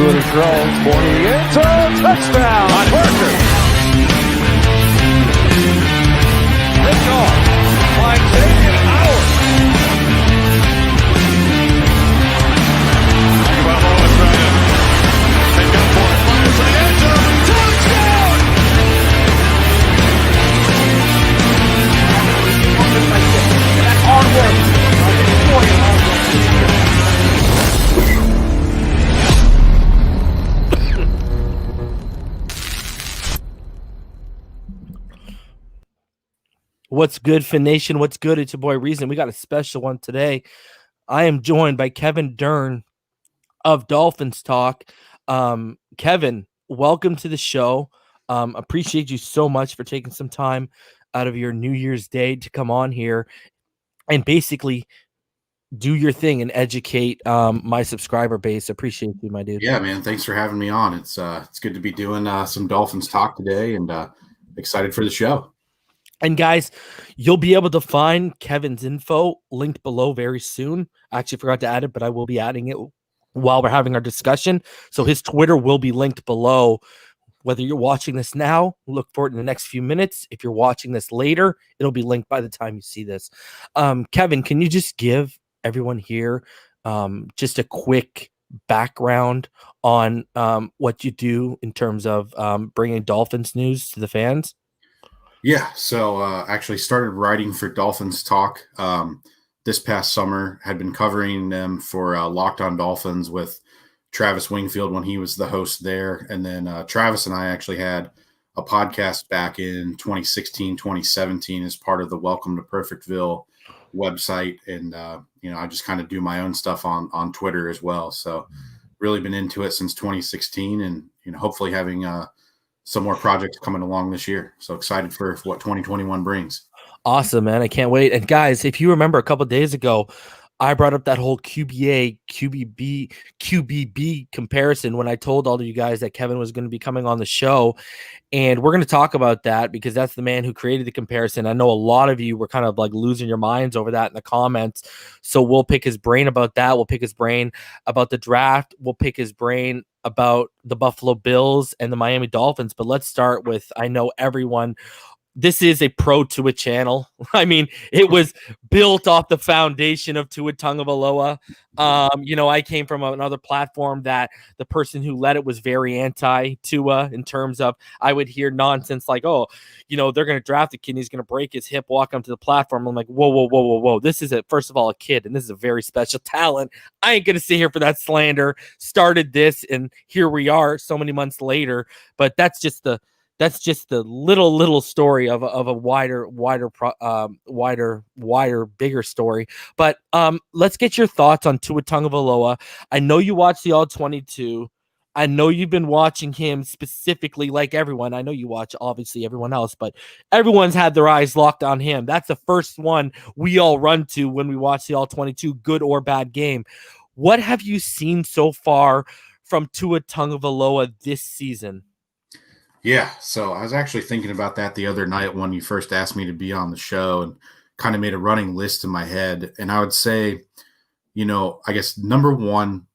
Doing a throw for the end zone. Touchdown. Parker. Ripped off. By Xavier Howard. Tagovailoa trying to take up for it. Fires to the end zone. Touchdown. That's hard work. What's good, Fin Nation? What's good? It's your boy Reason. We got a special one today. I am joined by Kevin Dern of Dolphins Talk. Kevin, welcome to the show. Appreciate you so much for taking some time out of your New Year's Day to come on here and basically do your thing and educate my subscriber base. Appreciate you, my dude. Yeah, man. Thanks for having me on. It's good to be doing some Dolphins talk today, and excited for the show. And guys, you'll be able to find Kevin's info linked below very soon. I actually forgot to add it, but I will be adding it while we're having our discussion. So his Twitter will be linked below. Whether you're watching this now, look for it in the next few minutes. If you're watching this later, it'll be linked by the time you see this. Kevin, can you just give everyone here just a quick background on what you do in terms of bringing Dolphins news to the fans? Yeah, so actually started writing for Dolphins Talk this past summer. Had been covering them for Locked On Dolphins with Travis Wingfield when he was the host there. And then Travis and I actually had a podcast back in 2016, 2017 as part of the Welcome to Perfectville website. And, I just kind of do my own stuff on Twitter as well. So really been into it since 2016 and, hopefully having some more projects coming along this year. So excited for what 2021 brings. Awesome, man. I can't wait. And guys, if you remember a couple of days ago, I brought up that whole QBA, QBB comparison when I told all of you guys that Kevin was going to be coming on the show. And we're going to talk about that because that's the man who created the comparison. I know a lot of you were kind of like losing your minds over that in the comments. So we'll pick his brain about that. We'll pick his brain about the draft. We'll pick his brain about the Buffalo Bills and the Miami Dolphins. But let's start with, I know everyone, this is a pro Tua channel. I mean, it was built off the foundation of Tua Tagovailoa. I came from another platform that the person who led it was very anti-Tua in terms of I would hear nonsense like, they're going to draft a kid and he's going to break his hip, walk onto the platform. I'm like, whoa. This is, first of all, a kid, and this is a very special talent. I ain't going to sit here for that slander. Started this, and here we are so many months later. But that's just the little story of a wider, bigger story. But let's get your thoughts on Tua Tagovailoa. I know you watched the All-22. I know you've been watching him specifically like everyone. I know you watch, obviously, everyone else, but everyone's had their eyes locked on him. That's the first one we all run to when we watch the All-22, good or bad game. What have you seen so far from Tua Tagovailoa this season? Yeah, so I was actually thinking about that the other night when you first asked me to be on the show and kind of made a running list in my head. And I would say, I guess number one,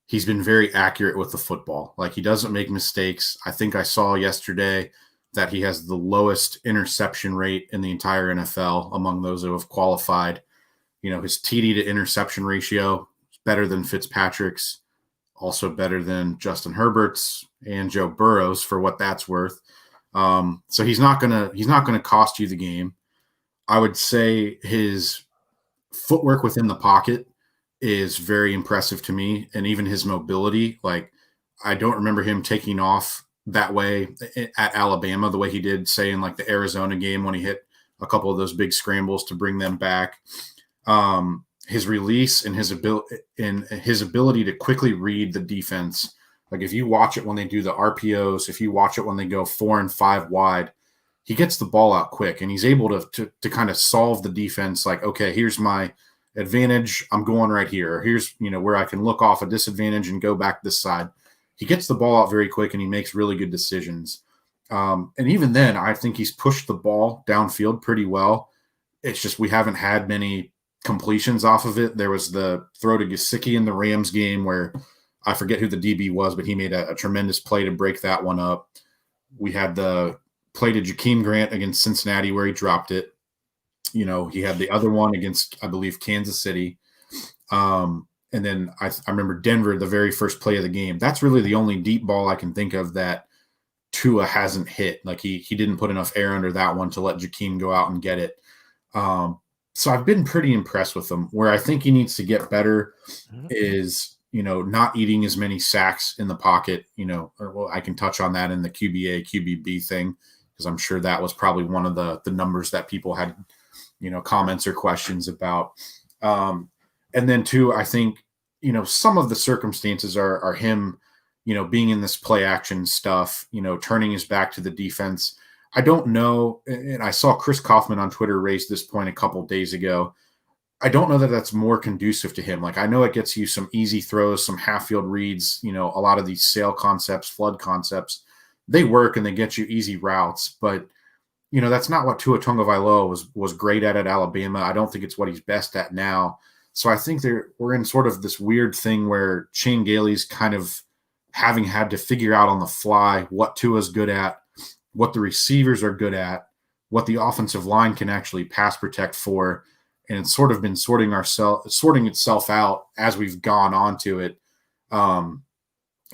he's been very accurate with the football. Like, he doesn't make mistakes. I think I saw yesterday that he has the lowest interception rate in the entire NFL among those who have qualified. His TD to interception ratio is better than Fitzpatrick's, also better than Justin Herbert's and Joe Burrow's for what that's worth. So he's not gonna cost you the game. I would say his footwork within the pocket is very impressive to me, and even his mobility. Like, I don't remember him taking off that way at Alabama the way he did, say, in like the Arizona game when he hit a couple of those big scrambles to bring them back. His release and his ability to quickly read the defense. Like, if you watch it when they do the RPOs, if you watch it when they go 4 and 5 wide, he gets the ball out quick, and he's able to kind of solve the defense. Like, okay, here's my advantage. I'm going right here. Or here's, where I can look off a disadvantage and go back this side. He gets the ball out very quick, and he makes really good decisions. And even then, I think he's pushed the ball downfield pretty well. It's just we haven't had many completions off of it. There was the throw to Gesicki in the Rams game where I forget who the DB was, but he made a tremendous play to break that one up. We had the play to Jakeem Grant against Cincinnati where he dropped it. He had the other one against, I believe, Kansas City. And then I remember Denver, the very first play of the game. That's really the only deep ball I can think of that Tua hasn't hit. Like he didn't put enough air under that one to let Jakeem go out and get it. So I've been pretty impressed with him. Where I think he needs to get better is, not eating as many sacks in the pocket, I can touch on that in the QBA, QBB thing, because I'm sure that was probably one of the numbers that people had, comments or questions about. And then too, I think, some of the circumstances are him, being in this play action stuff, turning his back to the defense. I don't know. And I saw Chris Kaufman on Twitter raise this point a couple days ago. I don't know that that's more conducive to him. Like, I know it gets you some easy throws, some half field reads, a lot of these sail concepts, flood concepts, they work and they get you easy routes, but that's not what Tua Tagovailoa was great at Alabama. I don't think it's what he's best at now. So I think we're in sort of this weird thing where Shane Gailey's kind of having had to figure out on the fly what Tua's good at, what the receivers are good at, what the offensive line can actually pass protect for. And it's sort of been sorting itself out as we've gone on to it. And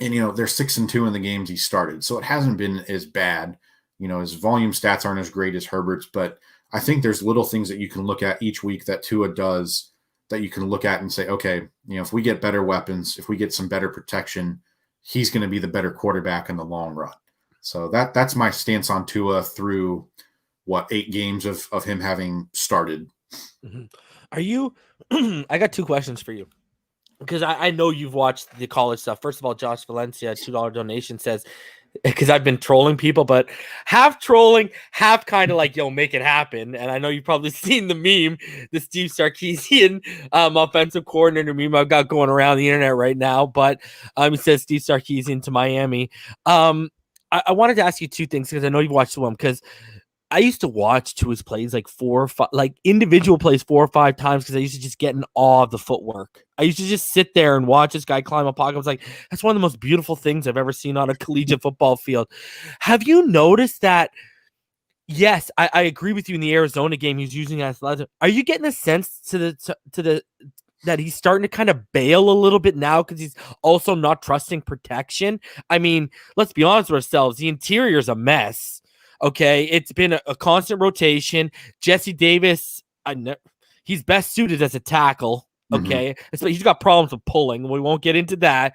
they're 6-2 in the games he started. So it hasn't been as bad. His volume stats aren't as great as Herbert's, but I think there's little things that you can look at each week that Tua does that you can look at and say, okay, if we get better weapons, if we get some better protection, he's going to be the better quarterback in the long run. So that's my stance on Tua through 8 games of him having started. Mm-hmm. Are you I got 2 questions for you, because I know you've watched the college stuff. First of all, Josh Valencia, $2 donation, says, because I've been trolling people, but half trolling, half kind of like, make it happen. And I know you've probably seen the meme, the Steve Sarkisian offensive coordinator meme I've got going around the internet right now. But it says Steve Sarkisian to Miami. I wanted to ask you 2 things, because I know you've watched one, because I used to watch Tua's plays like 4 or 5, like individual plays 4 or 5 times, because I used to just get in awe of the footwork. I used to just sit there and watch this guy climb a pocket. I was like, that's one of the most beautiful things I've ever seen on a collegiate football field. Have you noticed that? Yes, I agree with you in the Arizona game. He's using athleticism. Are you getting a sense to the that he's starting to kind of bail a little bit now, because he's also not trusting protection? I mean, let's be honest with ourselves. The interior is a mess. Okay, it's been a constant rotation. Jesse Davis, he's best suited as a tackle. Okay, so he's got problems with pulling. We won't get into that.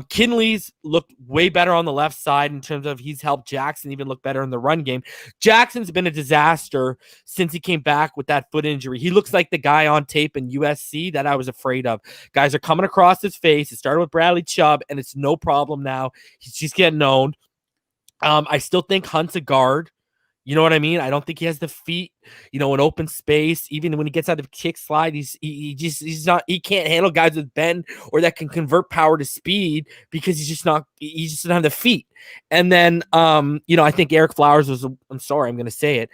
Kinley's looked way better on the left side in terms of he's helped Jackson even look better in the run game. Jackson's been a disaster since he came back with that foot injury. He looks like the guy on tape in USC that I was afraid of. Guys are coming across his face. It started with Bradley Chubb, and it's no problem now. He's just getting owned. I still think Hunt's a guard. You know what I mean? I don't think he has the feet, in open space. Even when he gets out of kick slide, he can't handle guys with bend or that can convert power to speed, because he just doesn't have the feet. And then, I think Eric Flowers I'm sorry, I'm going to say it,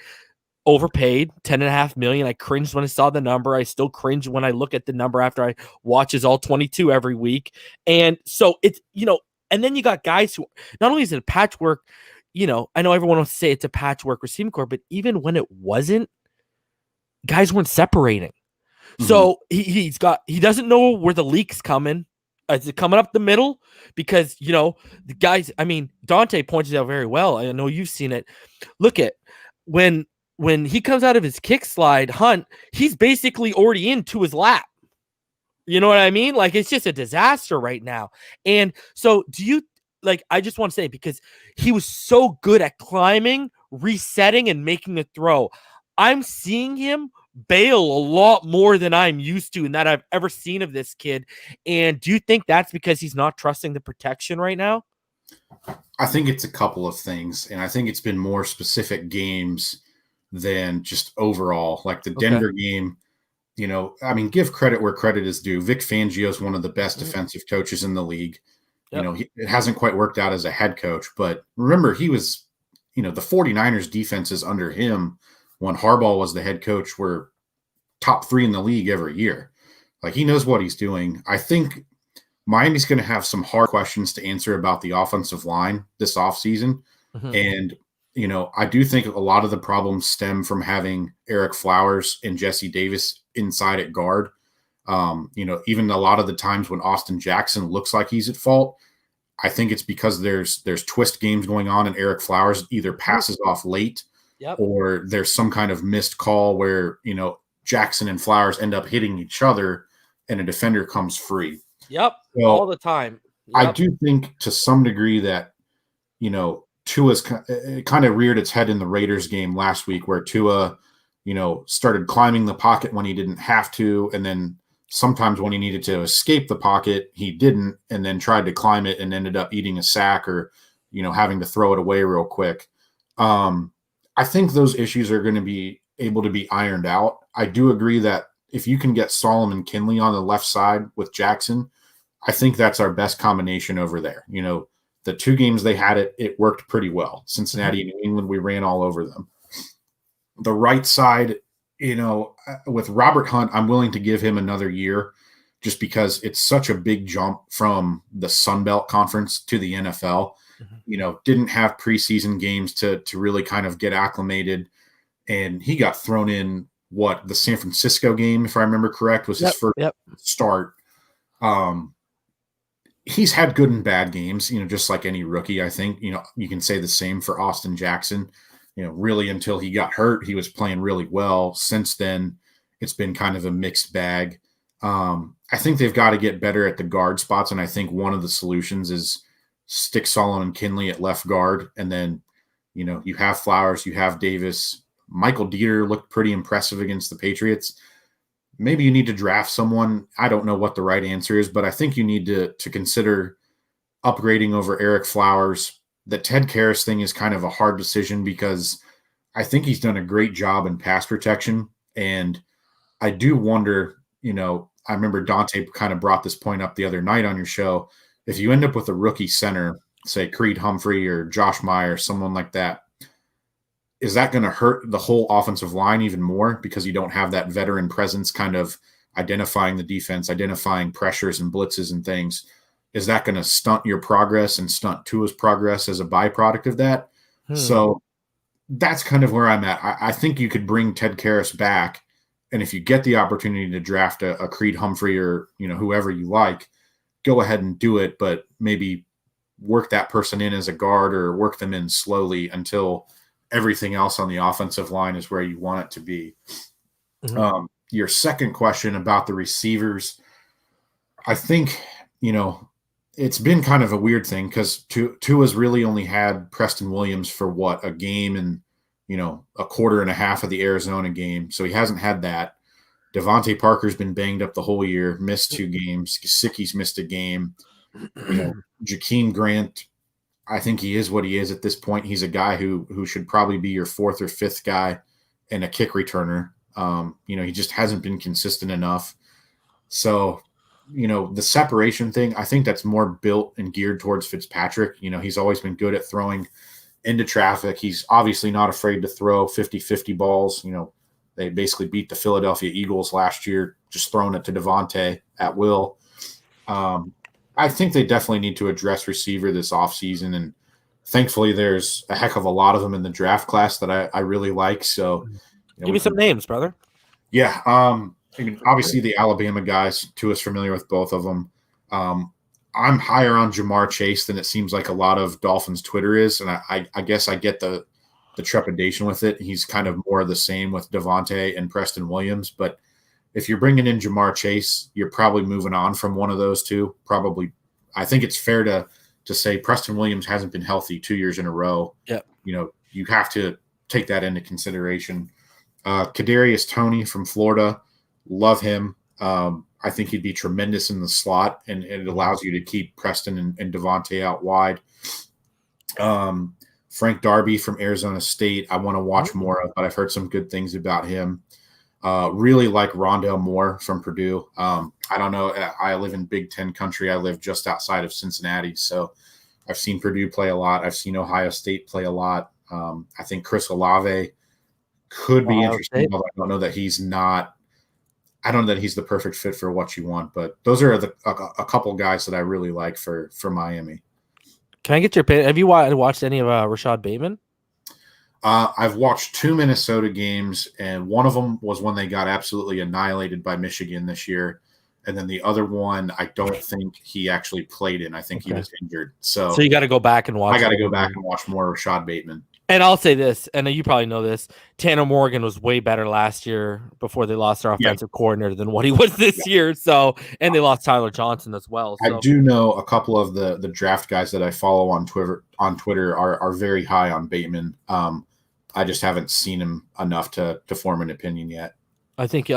overpaid, $10.5 million. I cringed when I saw the number. I still cringe when I look at the number after I watch his all 22 every week. And so it's, and then you got guys who, not only is it a patchwork, I know everyone wants to say it's a patchwork receiving core, but even when it wasn't, guys weren't separating. So he doesn't know where the leak's coming. Is it coming up the middle? Because, the guys, Dante pointed out very well. I know you've seen it. Look at when he comes out of his kick slide, Hunt, he's basically already into his lap. You know what I mean? Like, it's just a disaster right now. And so I just want to say, because he was so good at climbing, resetting, and making a throw, I'm seeing him bail a lot more than I'm used to and that I've ever seen of this kid. And do you think that's because he's not trusting the protection right now? I think it's a couple of things, and I think it's been more specific games than just overall. Like the Denver game, give credit where credit is due. Vic Fangio is one of the best defensive coaches in the league. Yep. It hasn't quite worked out as a head coach, but remember, he was, the 49ers defenses under him when Harbaugh was the head coach were top 3 in the league every year. Like, he knows what he's doing. I think Miami's going to have some hard questions to answer about the offensive line this offseason. Mhm. And, I do think a lot of the problems stem from having Eric Flowers and Jesse Davis inside at guard. Even a lot of the times when Austin Jackson looks like he's at fault, I think it's because there's twist games going on and Eric Flowers either passes off late or there's some kind of missed call where, Jackson and Flowers end up hitting each other and a defender comes free. Yep. So all the time. I do think to some degree that, Tua's kind of reared its head in the Raiders game last week where Tua, started climbing the pocket when he didn't have to. And then sometimes when he needed to escape the pocket, he didn't, and then tried to climb it and ended up eating a sack or, having to throw it away real quick. I think those issues are going to be able to be ironed out. I do agree that if you can get Solomon Kinley on the left side with Jackson, I think that's our best combination over there. The 2 games they had it worked pretty well. Cincinnati and New England, we ran all over them. The right side, with Robert Hunt, I'm willing to give him another year just because it's such a big jump from the Sun Belt Conference to the NFL. Didn't have preseason games to really kind of get acclimated. And he got thrown in the San Francisco game, if I remember correct, was his first start. He's had good and bad games, just like any rookie, I think. You can say the same for Austin Jackson. Really until he got hurt, he was playing really well. Since then, it's been kind of a mixed bag. I think they've got to get better at the guard spots, and I think one of the solutions is stick Solomon Kinley at left guard, and then, you have Flowers, you have Davis. Michael Dieter looked pretty impressive against the Patriots. Maybe you need to draft someone. I don't know what the right answer is, but I think you need to consider upgrading over Eric Flowers. The Ted Karras thing is kind of a hard decision because I think he's done a great job in pass protection. And I do wonder, I remember Dante kind of brought this point up the other night on your show. If you end up with a rookie center, say Creed Humphrey or Josh Meyer, someone like that, is that going to hurt the whole offensive line even more because you don't have that veteran presence kind of identifying the defense, identifying pressures and blitzes and things? Is that going to stunt your progress and stunt Tua's progress as a byproduct of that? So that's kind of where I'm at. I think you could bring Ted Karras back, and if you get the opportunity to draft a Creed Humphrey or whoever you like, go ahead and do it, but maybe work that person in as a guard or work them in slowly until everything else on the offensive line is where you want it to be. Your second question about the receivers, I think, it's been kind of a weird thing because Tua's really only had Preston Williams for a game and, a quarter and a half of the Arizona game. So he hasn't had that. Devontae Parker's been banged up the whole year, missed 2 games. Gesicki's missed a game. Jakeem Grant, I think he is what he is at this point. He's a guy who should probably be your 4th or 5th guy and a kick returner. He just hasn't been consistent enough. So, the separation thing, I think that's more built and geared towards Fitzpatrick. He's always been good at throwing into traffic. He's obviously not afraid to throw 50-50 balls. They basically beat the Philadelphia Eagles last year, just throwing it to Devontae at will. I think they definitely need to address receiver this offseason, and thankfully there's a heck of a lot of them in the draft class that I really like. So give me some names, brother. Yeah. Obviously the Alabama guys, Tua's familiar with both of them. I'm higher on Jamar Chase than it seems like a lot of Dolphins Twitter is, and I guess I get the trepidation with it. He's kind of more of the same with Devontae and Preston Williams, but if you're bringing in Jamar Chase, you're probably moving on from one of those two. Probably, I think it's fair to say Preston Williams hasn't been healthy 2 years in a row. Yeah, you have to take that into consideration. Kadarius Toney from Florida, love him. I think he'd be tremendous in the slot, and it allows you to keep Preston and Devontae out wide. Frank Darby from Arizona State, I want to watch more of, but I've heard some good things about him. Really like Rondale Moore from Purdue. I don't know. I live in Big Ten country. I live just outside of Cincinnati, so I've seen Purdue play a lot. I've seen Ohio State play a lot. I think Chris Olave could be interesting, although I don't know that he's not. I don't know that he's the perfect fit for what you want, but those are a couple guys that I really like for Miami. Can I get your opinion? Have you watched any of Rashad Bateman? I've watched 2 Minnesota games, and one of them was when they got absolutely annihilated by Michigan this year. And then the other one, I don't think he actually played in. I think he was injured. So you got to go back and watch. I got to go back and watch more of Rashad Bateman. And I'll say this, and you probably know this, Tanner Morgan was way better last year before they lost their offensive coordinator than what he was this year. So, and they lost Tyler Johnson as well. So. I do know a couple of the draft guys that I follow on Twitter are very high on Bateman. I just haven't seen him enough to form an opinion yet. I think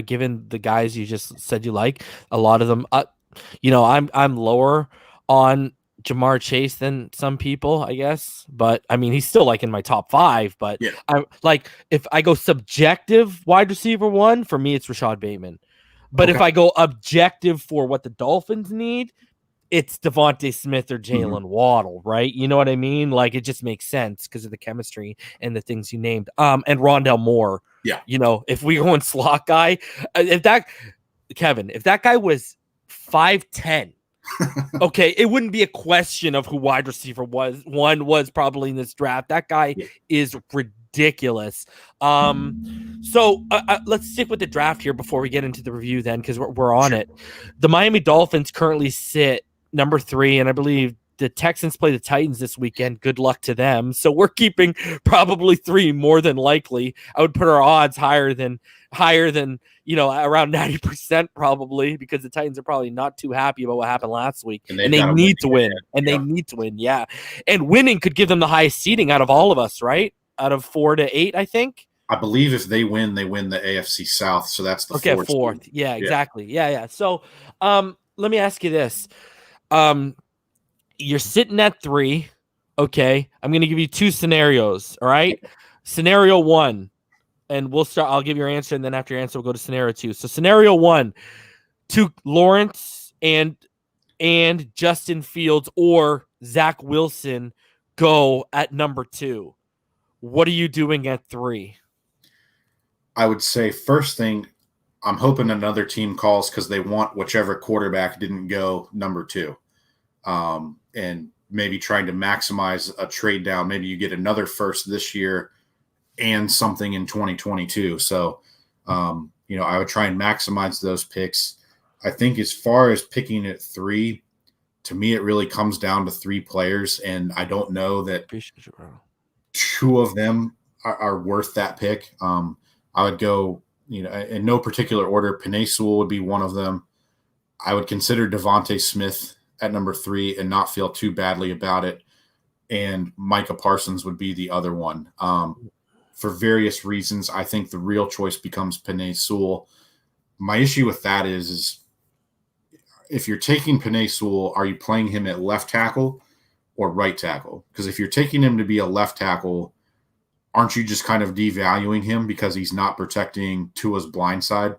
given the guys you just said you like, a lot of them, I'm lower on Jamar Chase than some people, I guess, but I mean he's still like in my top 5. But I'm like, if I go subjective wide receiver 1, for me it's Rashad Bateman. But if I go objective for what the Dolphins need, it's Devontae Smith or Jalen Waddle, right? You know what I mean? Like, it just makes sense because of the chemistry and the things you named. And Rondell Moore. Yeah. If we go in slot guy, if that guy was 5'10", okay, it wouldn't be a question of who wide receiver was probably in this draft. That guy is ridiculous. So let's stick with the draft here before we get into the review then, because we're on it. The Miami Dolphins currently sit number 3, and I believe the Texans play the Titans this weekend. Good luck to them. So we're keeping probably 3 more than likely. I would put our odds higher than around 90% probably, because the Titans are probably not too happy about what happened last week. And they need to win. And they need to win, yeah. And winning could give them the highest seeding out of all of us, right? Out of 4 to 8, I think. I believe if they win the AFC South. So that's the fourth. Yeah, exactly. Yeah. So let me ask you this. You're sitting at 3. Okay. I'm going to give you 2 scenarios. All right. Scenario 1, and I'll give your answer. And then after your answer, we'll go to scenario 2. So scenario 1, to Lawrence and Justin Fields or Zach Wilson go at number 2. What are you doing at 3? I would say first thing, I'm hoping another team calls because they want whichever quarterback didn't go number 2. And maybe trying to maximize a trade down. Maybe you get another first this year and something in 2022. So, I would try and maximize those picks. I think as far as picking at 3, to me, it really comes down to 3 players. And I don't know that 2 of them are worth that pick. I would go, in no particular order. Penei Sewell would be one of them. I would consider Devontae Smith at number 3 and not feel too badly about it. And Micah Parsons would be the other one. For various reasons, I think the real choice becomes Penei Sewell. My issue with that is if you're taking Penei Sewell, are you playing him at left tackle or right tackle? Because if you're taking him to be a left tackle, aren't you just kind of devaluing him because he's not protecting Tua's blind side?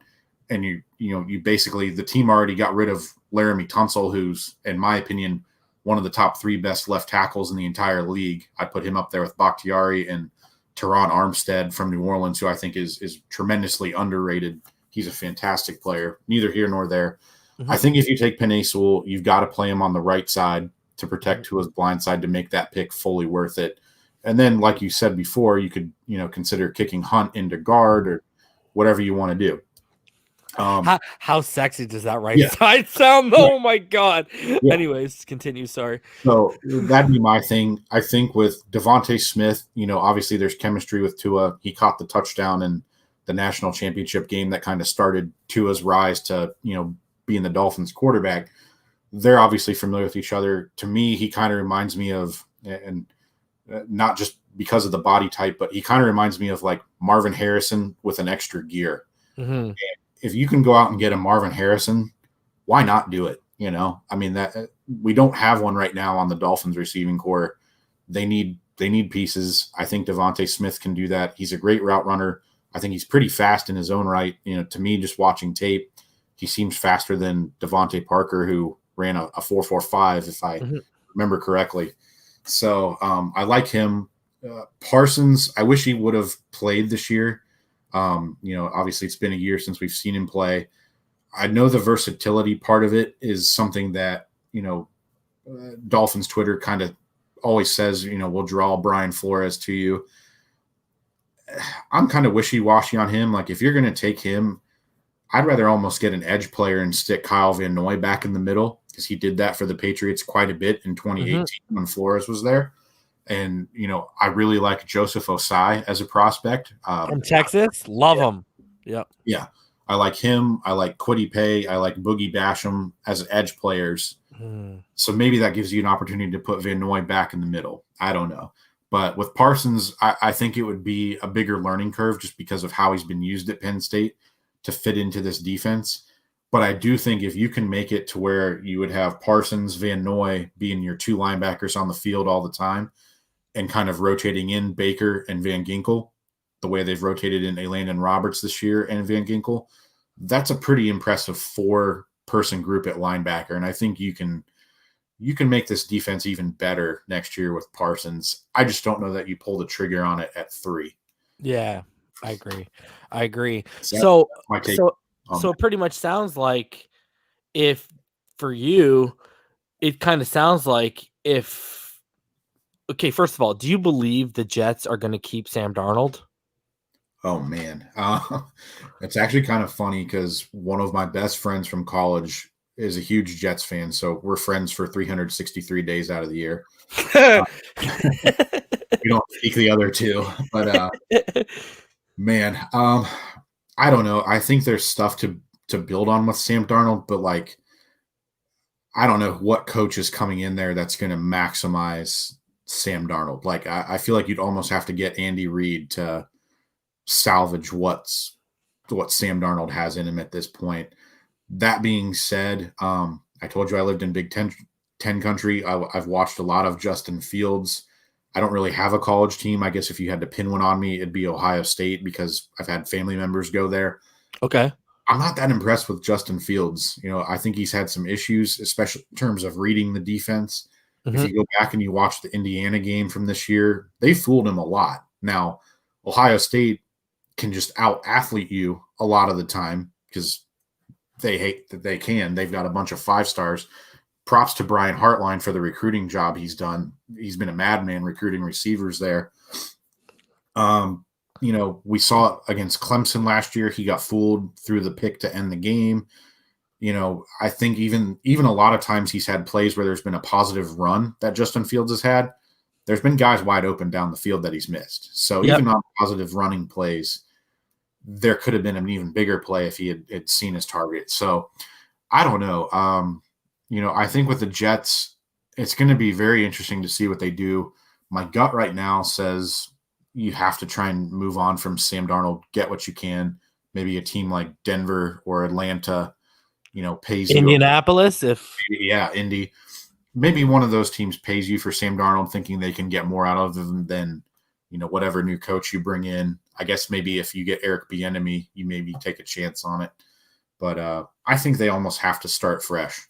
And you basically, the team already got rid of Laramie Tunsil, who's, in my opinion, one of the top 3 best left tackles in the entire league. I put him up there with Bakhtiari and Teron Armstead from New Orleans, who I think is tremendously underrated. He's a fantastic player, neither here nor there. Mm-hmm. I think if you take Penei Sewell, you've got to play him on the right side to protect Tua's blind side to make that pick fully worth it. And then, like you said before, you could, consider kicking Hunt into guard or whatever you want to do. How sexy does that right side sound? Oh my God. Yeah. Anyways, continue. Sorry. So that'd be my thing. I think with Devontae Smith, obviously there's chemistry with Tua. He caught the touchdown in the national championship game that kind of started Tua's rise to, being the Dolphins quarterback. They're obviously familiar with each other. To me, he kind of reminds me of, and not just because of the body type, but he kind of reminds me of like Marvin Harrison with an extra gear. Mm-hmm. And if you can go out and get a Marvin Harrison, why not do it? I mean, that we don't have one right now on the Dolphins receiving core. They need pieces. I think Devontae Smith can do that. He's a great route runner. I think he's pretty fast in his own right. To me, just watching tape, he seems faster than Devontae Parker, who ran a 4.45, if I remember correctly. So I like him. Parsons, I wish he would have played this year. Obviously it's been a year since we've seen him play. I know the versatility part of it is something that, Dolphins Twitter kind of always says, we'll draw Brian Flores to you. I'm kind of wishy-washy on him. Like, if you're going to take him, I'd rather almost get an edge player and stick Kyle Van Noy back in the middle, because he did that for the Patriots quite a bit in 2018 when Flores was there. And, I really like Joseph Osai as a prospect. From Texas. Love him. Yep. Yeah. I like him. I like Kwity Paye. I like Boogie Basham as edge players. So maybe that gives you an opportunity to put Van Noy back in the middle. I don't know. But with Parsons, I think it would be a bigger learning curve just because of how he's been used at Penn State to fit into this defense. But I do think if you can make it to where you would have Parsons, Van Noy being your two linebackers on the field all the time and kind of rotating in Baker and Van Ginkel, the way they've rotated in Elandon Roberts this year and Van Ginkel, that's a pretty impressive 4-person group at linebacker. And I think you can make this defense even better next year with Parsons. I just don't know that you pull the trigger on it at 3. Yeah, I agree. So it pretty much sounds like, if for you, it kind of sounds like first of all, do you believe the Jets are going to keep Sam Darnold? Oh, man. It's actually kind of funny because one of my best friends from college is a huge Jets fan. So we're friends for 363 days out of the year. We don't speak the other two. But, man, I don't know. I think there's stuff to build on with Sam Darnold. But, like, I don't know what coach is coming in there that's going to maximize Sam Darnold. Like, I feel like you'd almost have to get Andy Reid to salvage what Sam Darnold has in him at this point. That being said, I told you I lived in Big Ten country. I've watched a lot of Justin Fields. I don't really have a college team. I guess if you had to pin one on me, it'd be Ohio State, because I've had family members go there. Okay. I'm not that impressed with Justin Fields. I think he's had some issues, especially in terms of reading the defense. If you go back and you watch the Indiana game from this year, they fooled him a lot. Now, Ohio State can just out-athlete you a lot of the time because they hate that they can. They've got a bunch of 5-stars. Props to Brian Hartline for the recruiting job he's done. He's been a madman recruiting receivers there. We saw it against Clemson last year. He got fooled through the pick to end the game. I think even a lot of times he's had plays where there's been a positive run that Justin Fields has had. There's been guys wide open down the field that he's missed. So even on positive running plays, there could have been an even bigger play if he had seen his target. So I don't know. I think with the Jets, it's going to be very interesting to see what they do. My gut right now says you have to try and move on from Sam Darnold, get what you can. Maybe a team like Denver or Atlanta, pays you. Indianapolis, Indy. Maybe one of those teams pays you for Sam Darnold, thinking they can get more out of him than, whatever new coach you bring in. I guess maybe if you get Eric Bieniemy, you maybe take a chance on it. But I think they almost have to start fresh.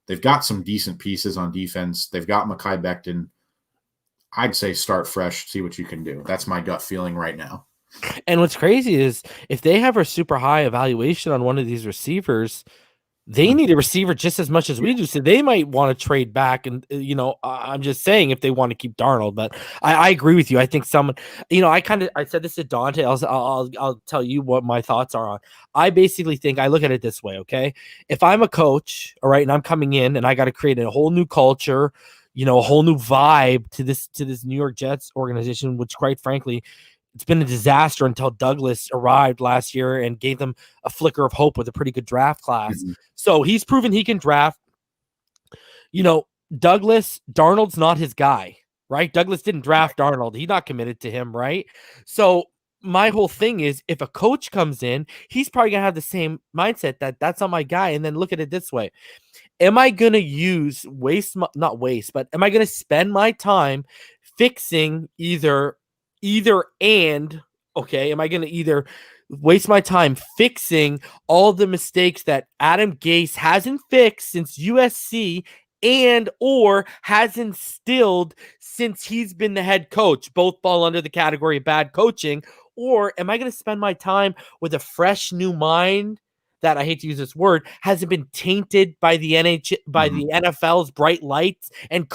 They've got some decent pieces on defense. They've got Mekhi Becton. I'd say start fresh, see what you can do. That's my gut feeling right now. And what's crazy is if they have a super high evaluation on one of these receivers, they need a receiver just as much as we do. So they might want to trade back. And, I'm just saying if they want to keep Darnold, but I agree with you. I think someone, I said this to Dante. I'll tell you what my thoughts are on. I basically think I look at it this way. Okay. If I'm a coach, all right, and I'm coming in and I got to create a whole new culture, a whole new vibe to this New York Jets organization, which quite frankly, it's been a disaster until Douglas arrived last year and gave them a flicker of hope with a pretty good draft class. Mm-hmm. So he's proven he can draft. Darnold's not his guy, right? Douglas didn't draft Darnold. He's not committed to him, right? So my whole thing is if a coach comes in, he's probably going to have the same mindset that's not my guy. And then look at it this way. Am I going to am I going to spend my time fixing either and, okay, am I going to either waste my time fixing all the mistakes that Adam Gase hasn't fixed since USC and or has instilled since he's been the head coach? Both fall under the category of bad coaching. or am I going to spend my time with a fresh new mind that, I hate to use this word, hasn't been tainted by the the NFL's bright lights and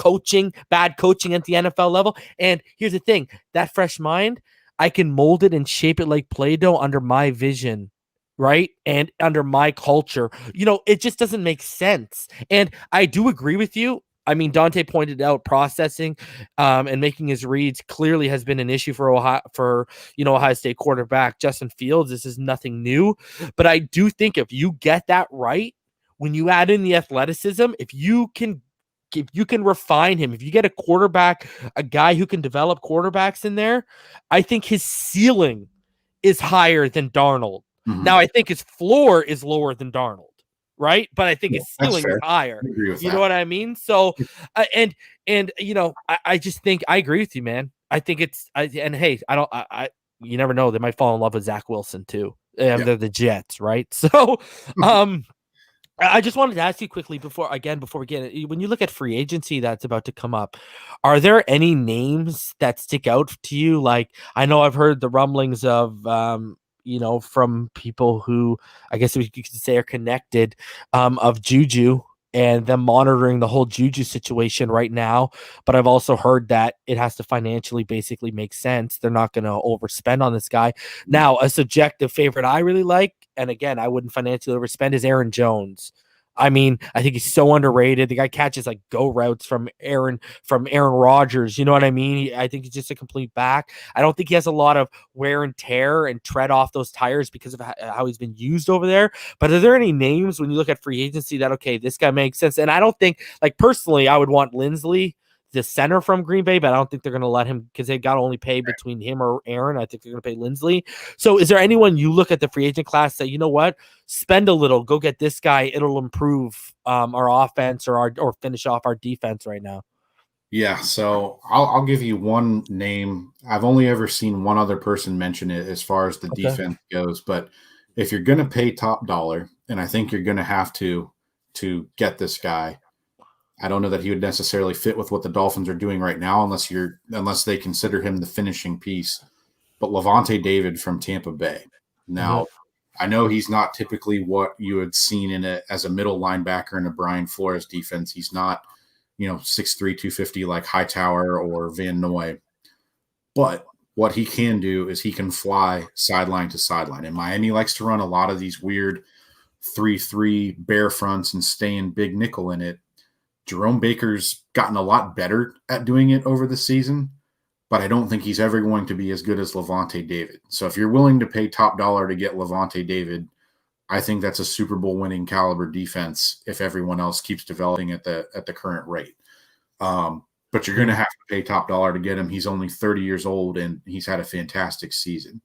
bad coaching at the NFL level? And here's the thing, that fresh mind, I can mold it and shape it like Play-Doh under my vision, right? And under my culture. It just doesn't make sense. And I do agree with you. I mean, Dante pointed out processing and making his reads clearly has been an issue for Ohio State quarterback Justin Fields. This is nothing new, but I do think if you get that right, when you add in the athleticism, if you can refine him, if you get a guy who can develop quarterbacks in there, I think his ceiling is higher than Darnold. Now, I think his floor is lower than Darnold, right? But I think his ceiling is higher. You know what I mean? So, I just think I agree with you, man. I think hey, you never know. They might fall in love with Zach Wilson too. They're the Jets, right? So, I just wanted to ask you quickly before we get it, when you look at free agency that's about to come up, are there any names that stick out to you? Like, I know I've heard the rumblings of, from people who I guess we could say are connected, of Juju and them monitoring the whole Juju situation right now. But I've also heard that it has to financially basically make sense. They're not going to overspend on this guy. Now, a subjective favorite I really like, and again, I wouldn't financially overspend, is Aaron Jones. I mean, I think he's so underrated. The guy catches like go routes from Aaron Rodgers. You know what I mean? I think he's just a complete back. I don't think he has a lot of wear and tear and tread off those tires because of how he's been used over there. But are there any names when you look at free agency that, okay, this guy makes sense? And I don't think, like, personally, I would want Lindsley, the center from Green Bay, but I don't think they're going to let him because they got to only pay between him or Aaron. I think they're going to pay Lindsley. So is there anyone you look at the free agent class that, you know what, spend a little, go get this guy. It'll improve our offense or finish off our defense right now? Yeah. So I'll give you one name. I've only ever seen one other person mention it as far as the defense goes, but if you're going to pay top dollar, and I think you're going to have to get this guy, I don't know that he would necessarily fit with what the Dolphins are doing right now, unless they consider him the finishing piece. But Lavonte David from Tampa Bay. Now, I know he's not typically what you had seen as a middle linebacker in a Brian Flores defense. He's not, 6'3", 250 like Hightower or Van Noy. But what he can do is he can fly sideline to sideline. And Miami likes to run a lot of these weird 3-3 bear fronts and stay in big nickel in it. Jerome Baker's gotten a lot better at doing it over the season, but I don't think he's ever going to be as good as Lavonte David. So if you're willing to pay top dollar to get Lavonte David, I think that's a Super Bowl winning caliber defense if everyone else keeps developing at the current rate. But you're going to have to pay top dollar to get him. He's only 30 years old, and he's had a fantastic season.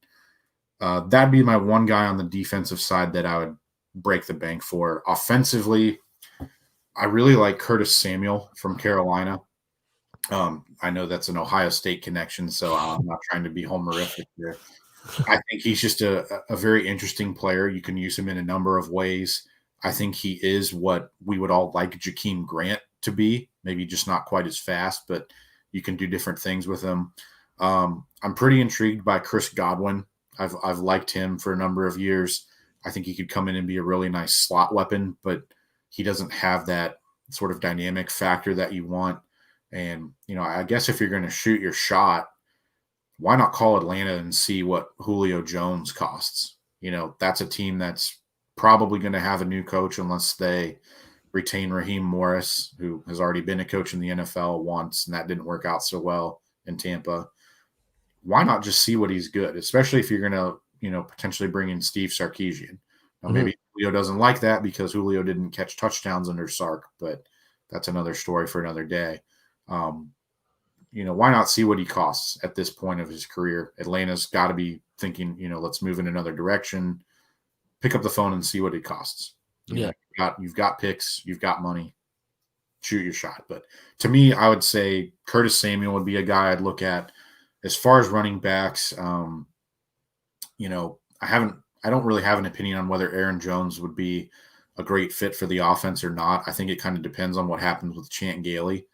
That'd be my one guy on the defensive side that I would break the bank for. Offensively, I really like Curtis Samuel from Carolina. I know that's an Ohio State connection, so I'm not trying to be homerific here. I think he's just a very interesting player. You can use him in a number of ways. I think he is what we would all like Jakeem Grant to be, maybe just not quite as fast, but you can do different things with him. I'm pretty intrigued by Chris Godwin. I've liked him for a number of years. I think he could come in and be a really nice slot weapon, but he doesn't have that sort of dynamic factor that you want. And, I guess if you're going to shoot your shot, why not call Atlanta and see what Julio Jones costs? That's a team that's probably going to have a new coach unless they retain Raheem Morris, who has already been a coach in the NFL once, and that didn't work out so well in Tampa. Why not just see what he's good, especially if you're going to, potentially bring in Steve Sarkisian. Now, maybe Julio doesn't like that because Julio didn't catch touchdowns under Sark, but that's another story for another day. Why not see what he costs at this point of his career? Atlanta's got to be thinking, let's move in another direction. Pick up the phone and see what it costs. You've got picks, you've got money. Shoot your shot. But to me, I would say Curtis Samuel would be a guy I'd look at. As far as running backs, I don't really have an opinion on whether Aaron Jones would be a great fit for the offense or not. I think it kind of depends on what happens with Chan Gailey.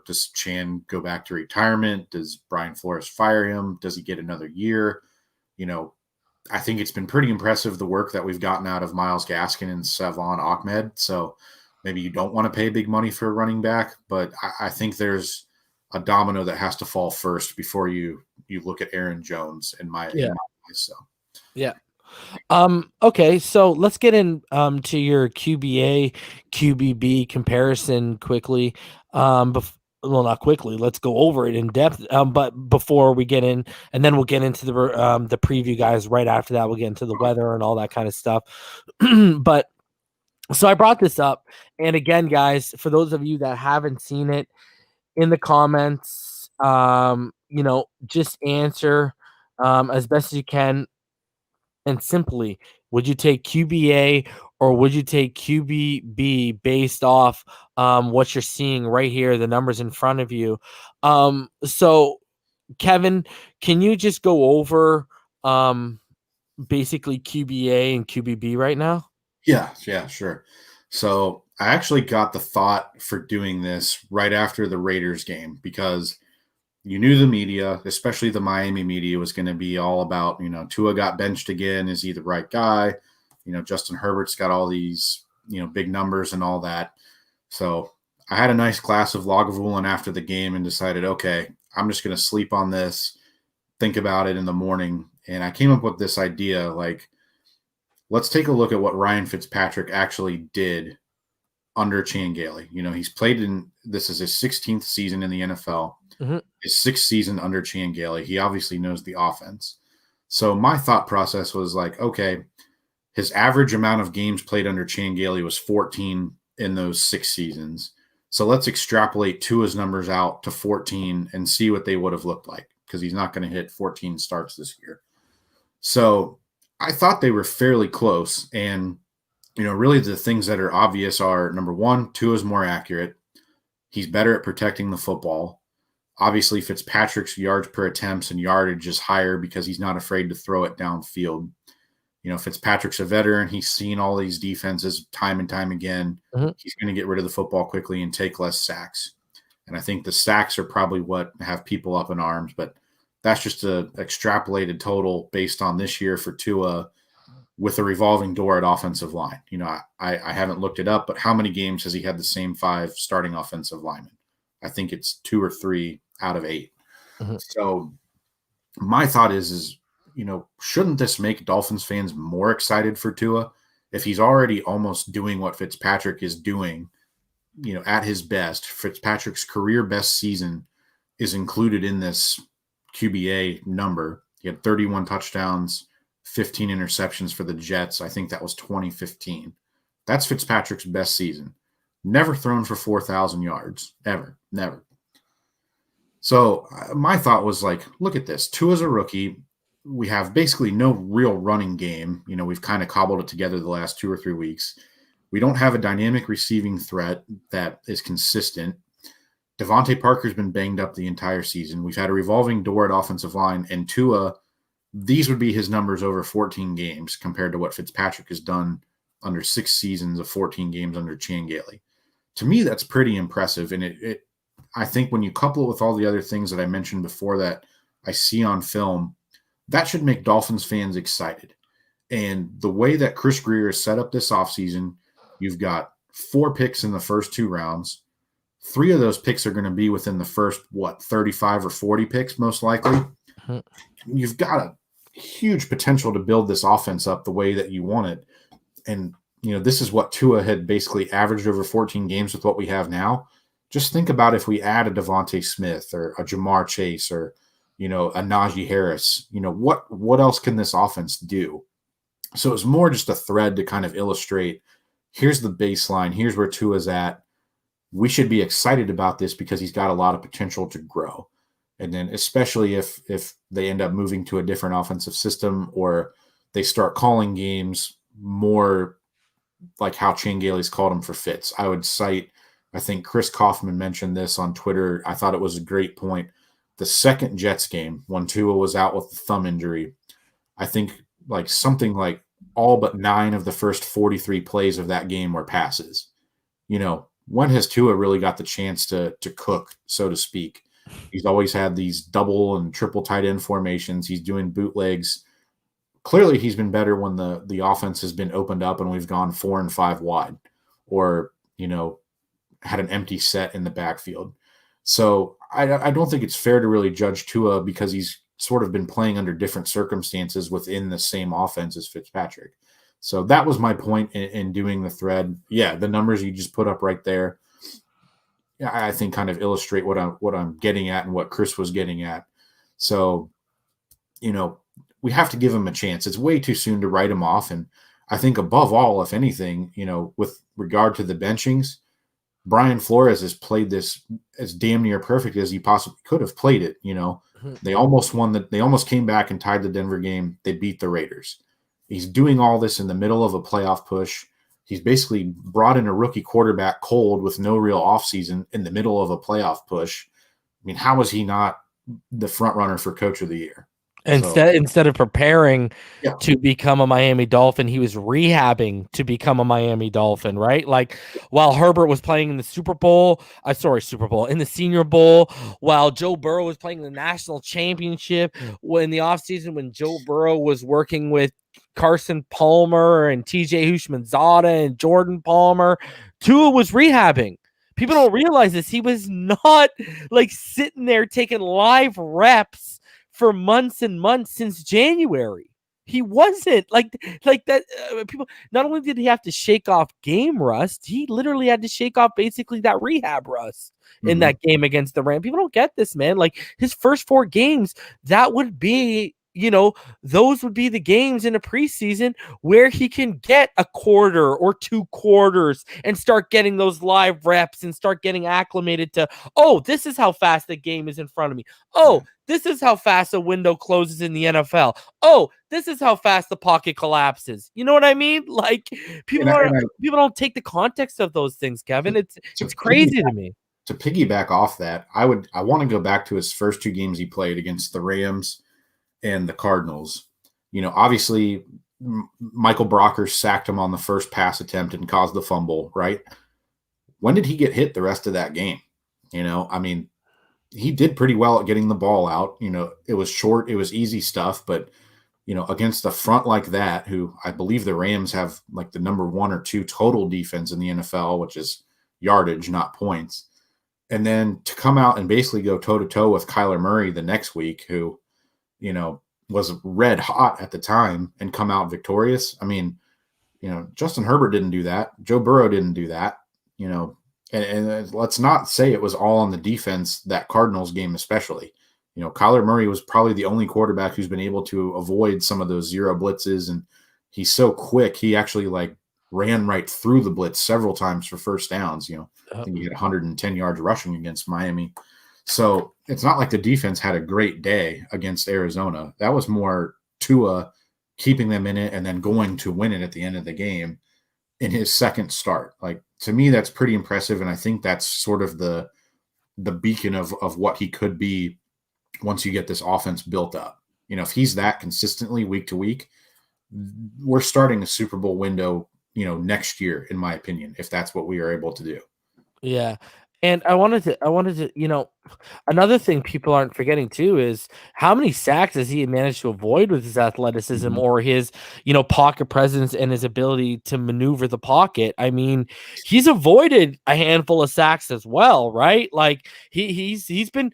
Does Chan go back to retirement? Does Brian Flores fire him? Does he get another year? I think it's been pretty impressive the work that we've gotten out of Myles Gaskin and Savon Ahmed. So maybe you don't want to pay big money for a running back, but I think there's a domino that has to fall first before you look at Aaron Jones in my eyes. So yeah. Okay, so let's get in to your QBA QBB comparison quickly. Well, not quickly. Let's go over it in depth. But before we get in, and then we'll get into the preview, guys. Right after that, we'll get into the weather and all that kind of stuff. But so I brought this up, and again, guys, for those of you that haven't seen it, in the comments, just answer as best as you can. And simply, would you take QBA or would you take QBB based off what you're seeing right here, the numbers in front of you? So, Kevin, can you just go over basically QBA and QBB right now? Yeah, sure. So I actually got the thought for doing this right after the Raiders game because you knew the media, especially the Miami media, was going to be all about, Tua got benched again. Is he the right guy? Justin Herbert's got all these, big numbers and all that. So I had a nice glass of Lagavulin after the game and decided, okay, I'm just going to sleep on this, think about it in the morning. And I came up with this idea, like, let's take a look at what Ryan Fitzpatrick actually did under Chan Gailey. He's played this is his 16th season in the NFL. Mm-hmm. His 6th season under Chan Gailey. He obviously knows the offense. So my thought process was like, okay, his average amount of games played under Chan Gailey was 14 in those 6 seasons. So let's extrapolate Tua's numbers out to 14 and see what they would have looked like because he's not going to hit 14 starts this year. So I thought they were fairly close. And, really the things that are obvious are, number one, Tua's more accurate. He's better at protecting the football. Obviously, Fitzpatrick's yards per attempts and yardage is higher because he's not afraid to throw it downfield. Fitzpatrick's a veteran. He's seen all these defenses time and time again. Mm-hmm. He's going to get rid of the football quickly and take less sacks. And I think the sacks are probably what have people up in arms, but that's just an extrapolated total based on this year for Tua with a revolving door at offensive line. I haven't looked it up, but how many games has he had the same 5 starting offensive linemen? I think it's 2 or 3 out of 8. Mm-hmm. So my thought is, shouldn't this make Dolphins fans more excited for Tua if he's already almost doing what Fitzpatrick is doing, at his best? Fitzpatrick's career best season is included in this QBA number. He had 31 touchdowns, 15 interceptions for the Jets. I think that was 2015. That's Fitzpatrick's best season. Never thrown for 4,000 yards, ever, never. So my thought was like, look at this. Tua's a rookie. We have basically no real running game. We've kind of cobbled it together the last 2 or 3 weeks. We don't have a dynamic receiving threat that is consistent. Devontae Parker's been banged up the entire season. We've had a revolving door at offensive line, and Tua, these would be his numbers over 14 games compared to what Fitzpatrick has done under 6 seasons of 14 games under Chan Gailey. To me, that's pretty impressive. And I think when you couple it with all the other things that I mentioned before that I see on film, that should make Dolphins fans excited. And the way that Chris Grier has set up this offseason, you've got 4 picks in the first 2 rounds. 3 of those picks are going to be within the first, 35 or 40 picks, most likely. Mm-hmm. You've got a huge potential to build this offense up the way that you want it. And, this is what Tua had basically averaged over 14 games with what we have now. Just think about if we add a Devontae Smith or a Jamar Chase or, a Najee Harris, what else can this offense do? So it's more just a thread to kind of illustrate, here's the baseline, here's where Tua's at. We should be excited about this because he's got a lot of potential to grow. And then especially if they end up moving to a different offensive system or they start calling games more like how Chan Gailey's called them for Fitz. I would cite, I think Chris Kaufman mentioned this on Twitter. I thought it was a great point. The second Jets game when Tua was out with the thumb injury, I think something like all but 9 of the first 43 plays of that game were passes. When has Tua really got the chance to cook, so to speak? He's always had these double and triple tight end formations. He's doing bootlegs. clearly he's been better when the offense has been opened up and we've gone 4 and 5 wide, or had an empty set in the backfield. So I don't think it's fair to really judge Tua because he's sort of been playing under different circumstances within the same offense as Fitzpatrick. So that was my point in doing the thread. Yeah, the numbers you just put up right there, I think kind of illustrate what I'm getting at and what Chris was getting at. So, we have to give him a chance. It's way too soon to write him off. And I think above all, if anything, with regard to the benchings, Brian Flores has played this as damn near perfect as he possibly could have played it. They almost won they almost came back and tied the Denver game. They beat the Raiders. He's doing all this in the middle of a playoff push. He's basically brought in a rookie quarterback cold with no real offseason in the middle of a playoff push. I mean, how is he not the front runner for Coach of the Year? Instead of preparing to become a Miami Dolphin, he was rehabbing to become a Miami Dolphin, right? Like while Herbert was playing in the in the Senior Bowl, while Joe Burrow was playing in the national championship, in the offseason when Joe Burrow was working with Carson Palmer and TJ Houshmandzadeh and Jordan Palmer, Tua was rehabbing. People don't realize this. He was not like sitting there taking live reps for months and months since January. He wasn't like that. People, not only did he have to shake off game rust, he literally had to shake off basically that rehab rust in that game against the Rams. People don't get this, man. Like his first 4 games, that would be, those would be the games in a preseason where he can get a quarter or 2 quarters and start getting those live reps and start getting acclimated to, oh, this is how fast the game is in front of me. Oh, this is how fast a window closes in the NFL. Oh, this is how fast the pocket collapses. You know what I mean? Like people don't take the context of those things, Kevin. It's crazy to me. To piggyback off that, I want to go back to his first 2 games he played against the Rams and the Cardinals. Obviously Michael Brocker sacked him on the first pass attempt and caused the fumble, right? When did he get hit the rest of that game? I mean, he did pretty well at getting the ball out. It was short, it was easy stuff, but against a front like that, who I believe the Rams have like the number 1 or 2 total defense in the NFL, which is yardage, not points. And then to come out and basically go toe to toe with Kyler Murray the next week, who, was red hot at the time, and come out victorious. I mean, Justin Herbert didn't do that. Joe Burrow didn't do that, and let's not say it was all on the defense, that Cardinals game especially. Kyler Murray was probably the only quarterback who's been able to avoid some of those zero blitzes, and he's so quick. He actually ran right through the blitz several times for first downs. I think he had 110 yards rushing against Miami. So it's not like the defense had a great day against Arizona. That was more Tua keeping them in it and then going to win it at the end of the game in his second start. Like, to me, that's pretty impressive. And I think that's sort of the beacon of what he could be once you get this offense built up. If he's that consistently week to week, we're starting a Super Bowl window, next year, in my opinion, if that's what we are able to do. Yeah. And I wanted to, another thing people aren't forgetting too is how many sacks has he managed to avoid with his athleticism or his, pocket presence and his ability to maneuver the pocket. I mean, he's avoided a handful of sacks as well, right? Like he's been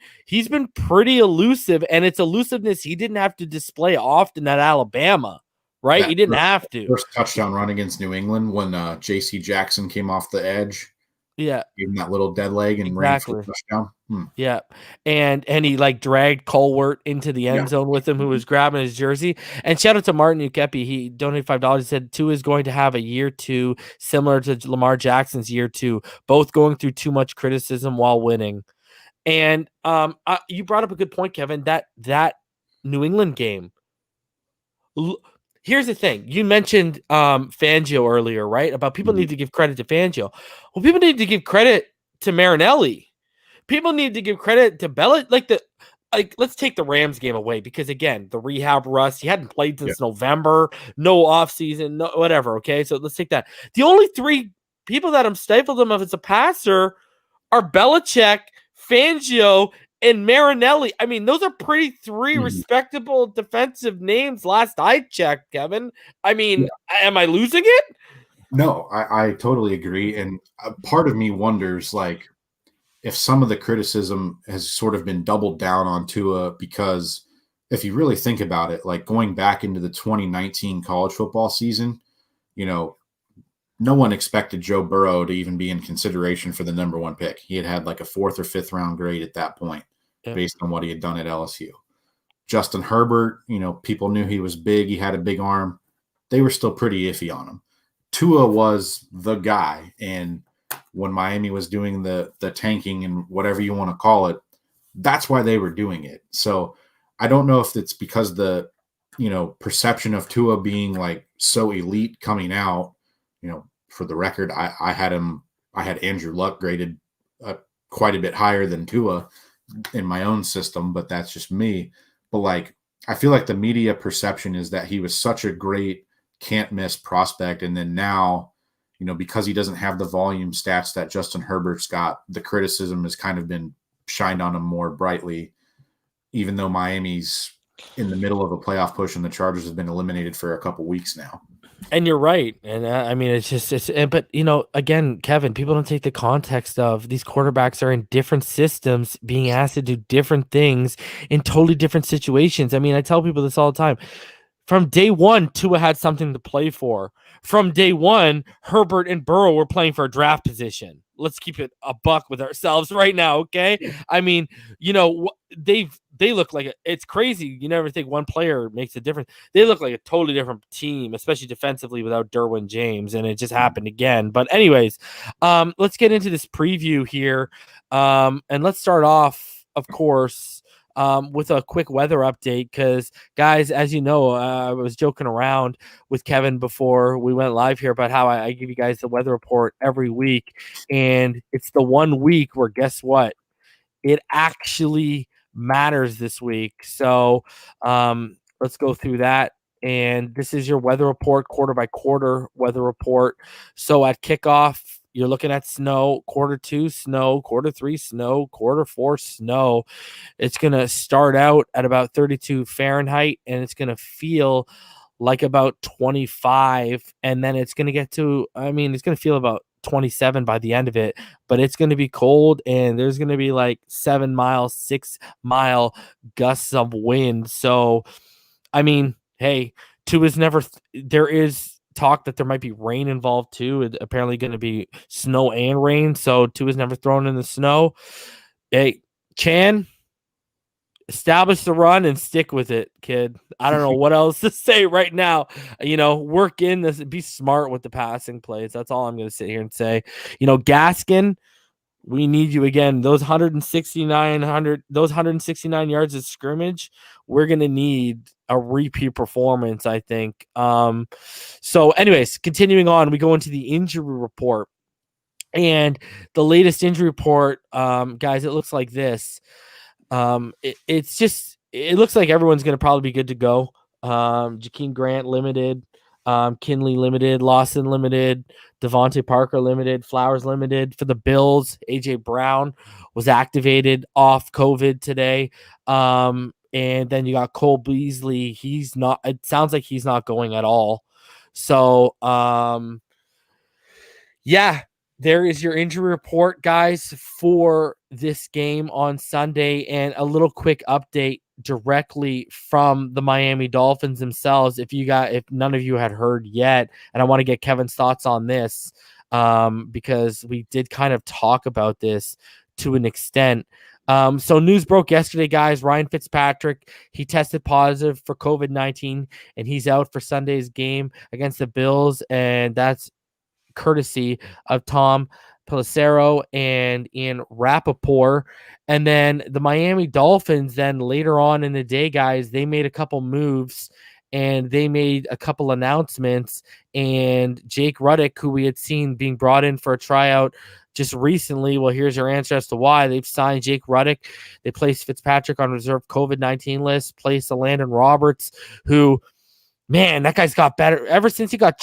pretty elusive, and it's elusiveness he didn't have to display often at Alabama, right? He didn't have to. First touchdown run against New England when J.C. Jackson came off the edge. Yeah, gave him that little dead leg and ran for a touchdown. Yeah, and he dragged Colwert into the end zone with him, who was grabbing his jersey. And shout out to Martin Ukepi. He donated $5. He said Tua is going to have a year 2 similar to Lamar Jackson's year 2, both going through too much criticism while winning. And you brought up a good point, Kevin. That New England game. Here's the thing. You mentioned Fangio earlier, right? About people need to give credit to Fangio. Well, people need to give credit to Marinelli. People need to give credit to Belichick. Let's take the Rams game away because, again, the rehab rust. He hadn't played since November. No offseason, no whatever, okay? So let's take that. The only 3 people that I'm stifled him of as a passer are Belichick, Fangio, and Marinelli. I mean, those are pretty three Mhm. respectable defensive names last I checked, Kevin. I mean, Yeah. am I losing it? No, I totally agree. And part of me wonders, like, if some of the criticism has sort of been doubled down on Tua, because if you really think about it, like going back into the 2019 college football season, you know, no one expected Joe Burrow to even be in consideration for the number one pick. He had like a fourth or fifth round grade at that point, Yeah. based on what he had done at LSU. Justin Herbert, people knew he was big. He had a big arm. They were still pretty iffy on him. Tua was the guy. And when Miami was doing the tanking and whatever you want to call it, that's why they were doing it. So I don't know if it's because the, perception of Tua being like so elite coming out, for the record, I had Andrew Luck graded quite a bit higher than Tua in my own system, but that's just me. But like, I feel like the media perception is that he was such a great can't miss prospect. And then now, because he doesn't have the volume stats that Justin Herbert's got, the criticism has kind of been shined on him more brightly, even though Miami's in the middle of a playoff push and the Chargers have been eliminated for a couple weeks now. And you're right. And I mean, but again, Kevin, people don't take the context of these quarterbacks are in different systems being asked to do different things in totally different situations. I mean, I tell people this all the time. From day one, Tua had something to play for. From day one, Herbert and Burrow were playing for a draft position. Let's keep it a buck with ourselves right now, okay? I mean, they look like it's crazy. You never think one player makes a difference. They look like a totally different team, especially defensively without Derwin James, and it just happened again. But anyways, let's get into this preview here, and let's start off, of course, with a quick weather update, because guys, as you know, I was joking around with Kevin before we went live here about how I give you guys the weather report every week, and it's the 1 week where, guess what, it actually matters this week. So let's go through that. And this is your weather report, quarter by quarter weather report. So at kickoff, you're looking at snow, quarter 2 snow, quarter 3 snow, quarter 4 snow. It's going to start out at about 32 Fahrenheit, and it's going to feel like about 25. And then it's going to get to, it's going to feel about 27 by the end of it, but it's going to be cold, and there's going to be like 7 mile, 6 mile gusts of wind. So, hey, there is talk that there might be rain involved too. It's apparently going to be snow and rain. So Tua's never thrown in the snow. Hey, Chan, establish the run and stick with it, kid. I don't know what else to say right now. Work in this, be smart with the passing plays. That's all I'm going to sit here and say. Gaskin, we need you again. Those 169 yards of scrimmage, we're going to need a repeat performance, I think. So anyways, continuing on, we go into the injury report. And the latest injury report, guys, it looks like this. It looks like everyone's going to probably be good to go. Jakeem Grant limited, Kinley limited, Lawson limited, Devontae Parker limited, Flowers limited. For the Bills, AJ Brown was activated off COVID today. And then you got Cole Beasley. It sounds like he's not going at all. So, yeah, there is your injury report, guys, for this game on Sunday. And a little quick update directly from the Miami Dolphins themselves. If none of you had heard yet, and I want to get Kevin's thoughts on this, because we did kind of talk about this to an extent. So news broke yesterday, guys. Ryan Fitzpatrick, he tested positive for COVID-19, and he's out for Sunday's game against the Bills. And that's courtesy of Tom Pelissero and Ian Rappaport. And then the Miami Dolphins, then later on in the day, guys, they made a couple moves and they made a couple announcements. And Jake Ruddick, who we had seen being brought in for a tryout just recently, well, here's your answer as to why. They've signed Jake Ruddick. They placed Fitzpatrick on reserve COVID-19 list, placed Landon Roberts, who Man, that guy's got better ever since he got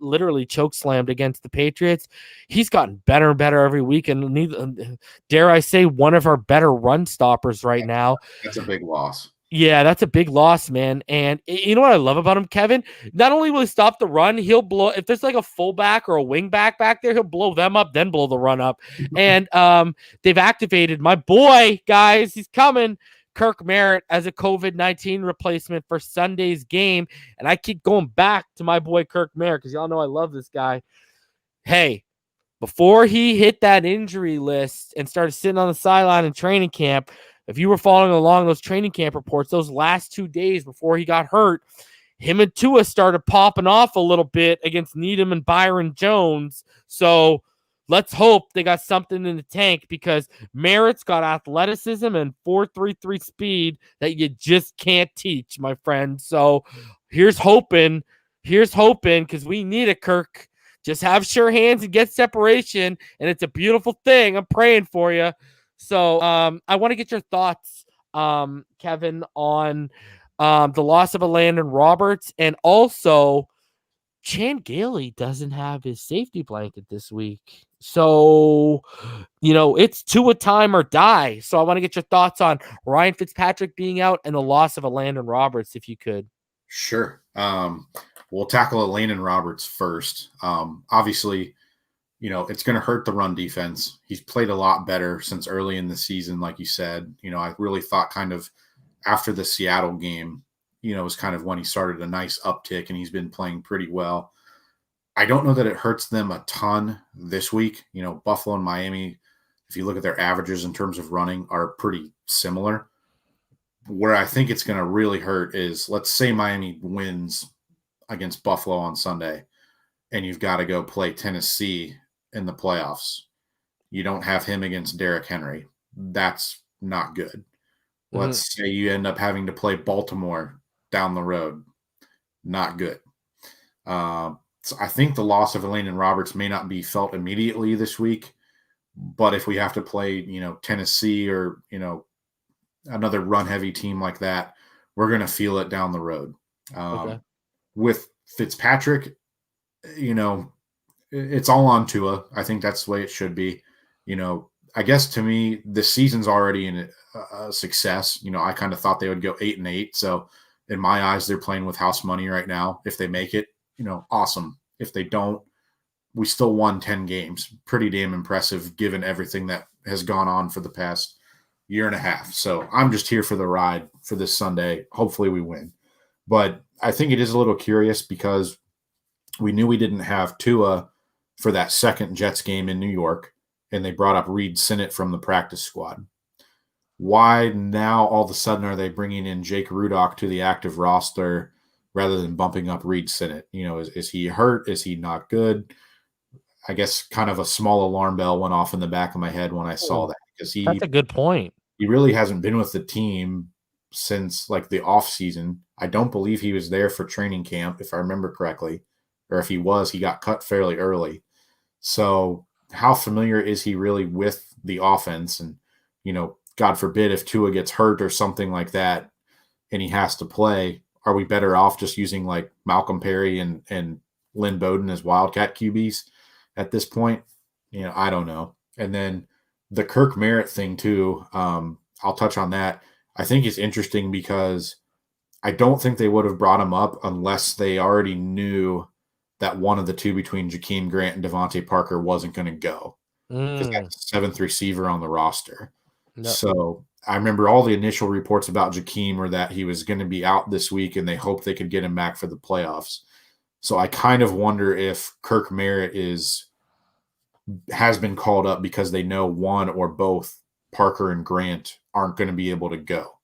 literally choke slammed against the Patriots. He's gotten better and better every week, and dare I say, one of our better run stoppers right now. That's a big loss. Yeah, that's a big loss, man. And you know what I love about him, Kevin? Not only will he stop the run, he'll blow. If there's like a fullback or a wingback back there, he'll blow them up, then blow the run up. And they've activated my boy, guys. He's coming. Kirk Merritt as a COVID-19 replacement for Sunday's game. And I keep going back to my boy Kirk Merritt because y'all know I love this guy. Hey, before he hit that injury list and started sitting on the sideline in training camp, if you were following along those training camp reports, those last 2 days before he got hurt, him and Tua started popping off a little bit against Needham and Byron Jones. So let's hope they got something in the tank because Merritt's got athleticism and 4.33 speed that you just can't teach, my friend. So here's hoping because we need it, Kirk. Just have sure hands and get separation, and it's a beautiful thing. I'm praying for you. So I want to get your thoughts, Kevin, on the loss of a Landon Roberts, and also Chan Gailey doesn't have his safety blanket this week. So, it's Tua time or die. So I want to get your thoughts on Ryan Fitzpatrick being out and the loss of a Landon Roberts, if you could. Sure. We'll tackle Landon Roberts first. Obviously, it's going to hurt the run defense. He's played a lot better since early in the season, like you said. I really thought kind of after the Seattle game, was kind of when he started a nice uptick, and he's been playing pretty well. I don't know that it hurts them a ton this week. Buffalo and Miami, if you look at their averages in terms of running, are pretty similar. Where I think it's going to really hurt is, let's say Miami wins against Buffalo on Sunday, and you've got to go play Tennessee in the playoffs. You don't have him against Derrick Henry. That's not good. Let's say you end up having to play Baltimore down the road. Not good. So I think the loss of Landon Roberts may not be felt immediately this week, but if we have to play, Tennessee or, another run-heavy team like that, we're going to feel it down the road. Okay. With Fitzpatrick, it's all on Tua. I think that's the way it should be. I guess to me, this season's already in a success. I kind of thought they would go 8-8. So in my eyes, they're playing with house money right now. If they make it, awesome. If they don't, we still won 10 games. Pretty damn impressive given everything that has gone on for the past year and a half. So I'm just here for the ride for this Sunday. Hopefully we win. But I think it is a little curious because we knew we didn't have Tua for that second Jets game in New York, and they brought up Reed Sinnett from the practice squad. Why now all of a sudden are they bringing in Jake Rudock to the active roster rather than bumping up Reed Sinnett? Is he hurt? Is he not good? I guess kind of a small alarm bell went off in the back of my head when I saw that, because That's a good point. He really hasn't been with the team since like the off season. I don't believe he was there for training camp, if I remember correctly, or if he was, he got cut fairly early. So how familiar is he really with the offense? And, God forbid if Tua gets hurt or something like that and he has to play, are we better off just using like Malcolm Perry and Lynn Bowden as Wildcat QBs at this point? I don't know. And then the Kirk Merritt thing too, I'll touch on that. I think it's interesting because I don't think they would have brought him up unless they already knew that one of the two between Jakeem Grant and Devontae Parker wasn't going to go, because that's the seventh receiver on the roster. Yep. So I remember all the initial reports about Jakeem were that he was going to be out this week and they hoped they could get him back for the playoffs. So I kind of wonder if Kirk Merritt has been called up because they know one or both Parker and Grant aren't going to be able to go.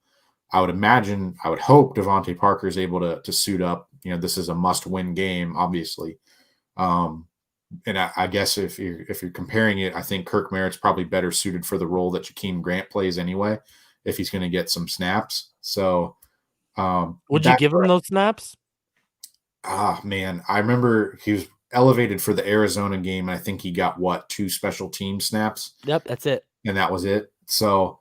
I would hope Devontae Parker is able to suit up. This is a must-win game, obviously. And I guess if you're comparing it, I think Kirk Merritt's probably better suited for the role that Jakeem Grant plays anyway, if he's going to get some snaps. So, would you give him those snaps? Man, I remember he was elevated for the Arizona game. And I think he got 2 special team snaps. Yep, that's it. And that was it. So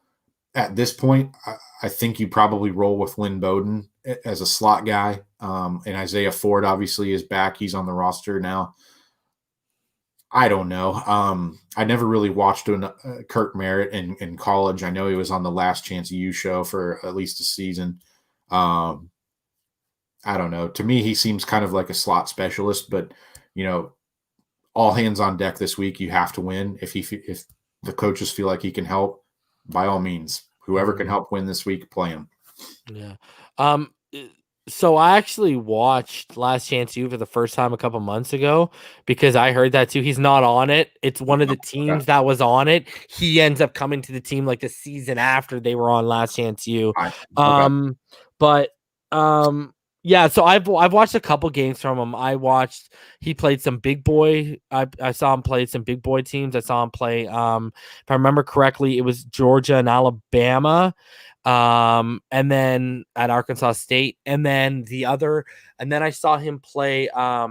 at this point, I think you probably roll with Lynn Bowden as a slot guy. And Isaiah Ford obviously is back. He's on the roster now. I don't know. I never really watched Kirk Merritt in college. I know he was on the Last Chance U show for at least a season. I don't know. To me, he seems kind of like a slot specialist, but all hands on deck this week. You have to win. If the coaches feel like he can help, by all means, whoever can help win this week, play him. Yeah. So I actually watched Last Chance U for the first time a couple months ago because I heard that too. He's not on it. It's one of the teams that was on it. He ends up coming to the team like the season after they were on Last Chance U. Yeah, so I've watched a couple games from him. He played some big boy. I saw him play some big boy teams. I saw him play if I remember correctly, it was Georgia and Alabama. And then at Arkansas State, and then I saw him play I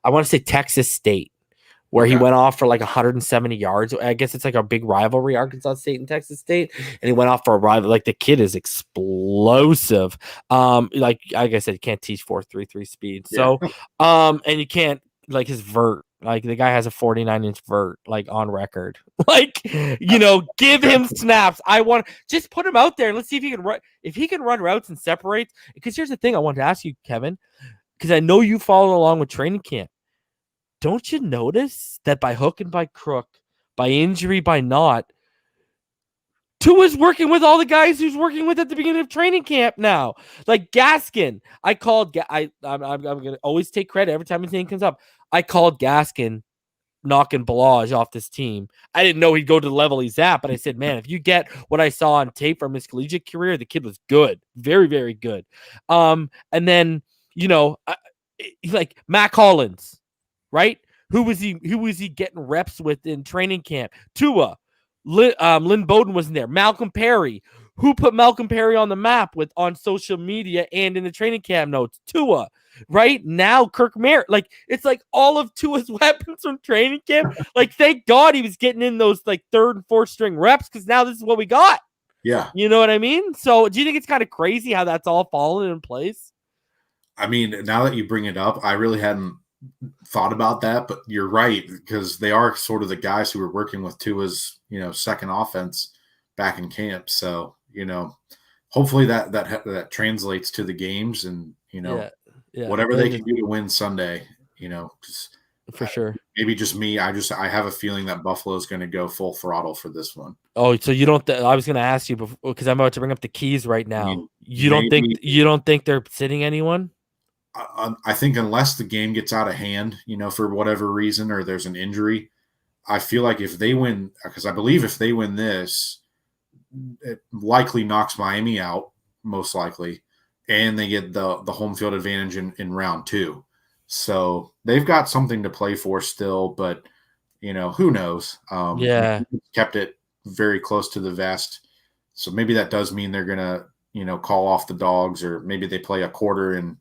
want to say Texas State, where he went off for like 170 yards. I guess it's like a big rivalry, Arkansas State and Texas State, and he went off for a rival. Like the kid is explosive. Like I said, you can't teach 4.33 speed. So, and you can't like his vert. Like the guy has a 49-inch vert, like on record. Like, give him snaps. Just put him out there and let's see if he can run. If he can run routes and separate. Because here's the thing I wanted to ask you, Kevin, because I know you follow along with training camp. Don't you notice that by hook and by crook, by injury, by not, Tua's working with all the guys who's working with at the beginning of training camp now? Like Gaskin, I'm going to always take credit every time his name comes up. I called Gaskin knocking Balaj off this team. I didn't know he'd go to the level he's at, but I said, man, if you get what I saw on tape from his collegiate career, the kid was good. Very, very good. And then, like Mac Hollins, right? Who was he getting reps with in training camp? Tua. Lynn Bowden wasn't there. Malcolm Perry. Who put Malcolm Perry on the map on social media and in the training camp notes? Tua. Right now, Kirk Merritt. Like it's like all of Tua's weapons from training camp. Like thank God he was getting in those like third and fourth string reps because now this is what we got. Yeah, you know what I mean. So do you think it's kind of crazy how that's all fallen in place? I mean, now that you bring it up, I really hadn't thought about that, but you're right because they are sort of the guys who were working with Tua's second offense back in camp. So hopefully that translates to the games and whatever they can do to win Sunday, for sure. Maybe just me. I have a feeling that Buffalo is going to go full throttle for this one. Oh, so you don't? I was going to ask you because I'm about to bring up the keys right now. I mean, you don't think they're sitting anyone? I think unless the game gets out of hand, for whatever reason, or there's an injury, I feel like if they win, because I believe if they win this, it likely knocks Miami out, most likely. And they get the home field advantage in round 2. So they've got something to play for still, but, who knows? Kept it very close to the vest. So maybe that does mean they're going to, call off the dogs, or maybe they play a quarter and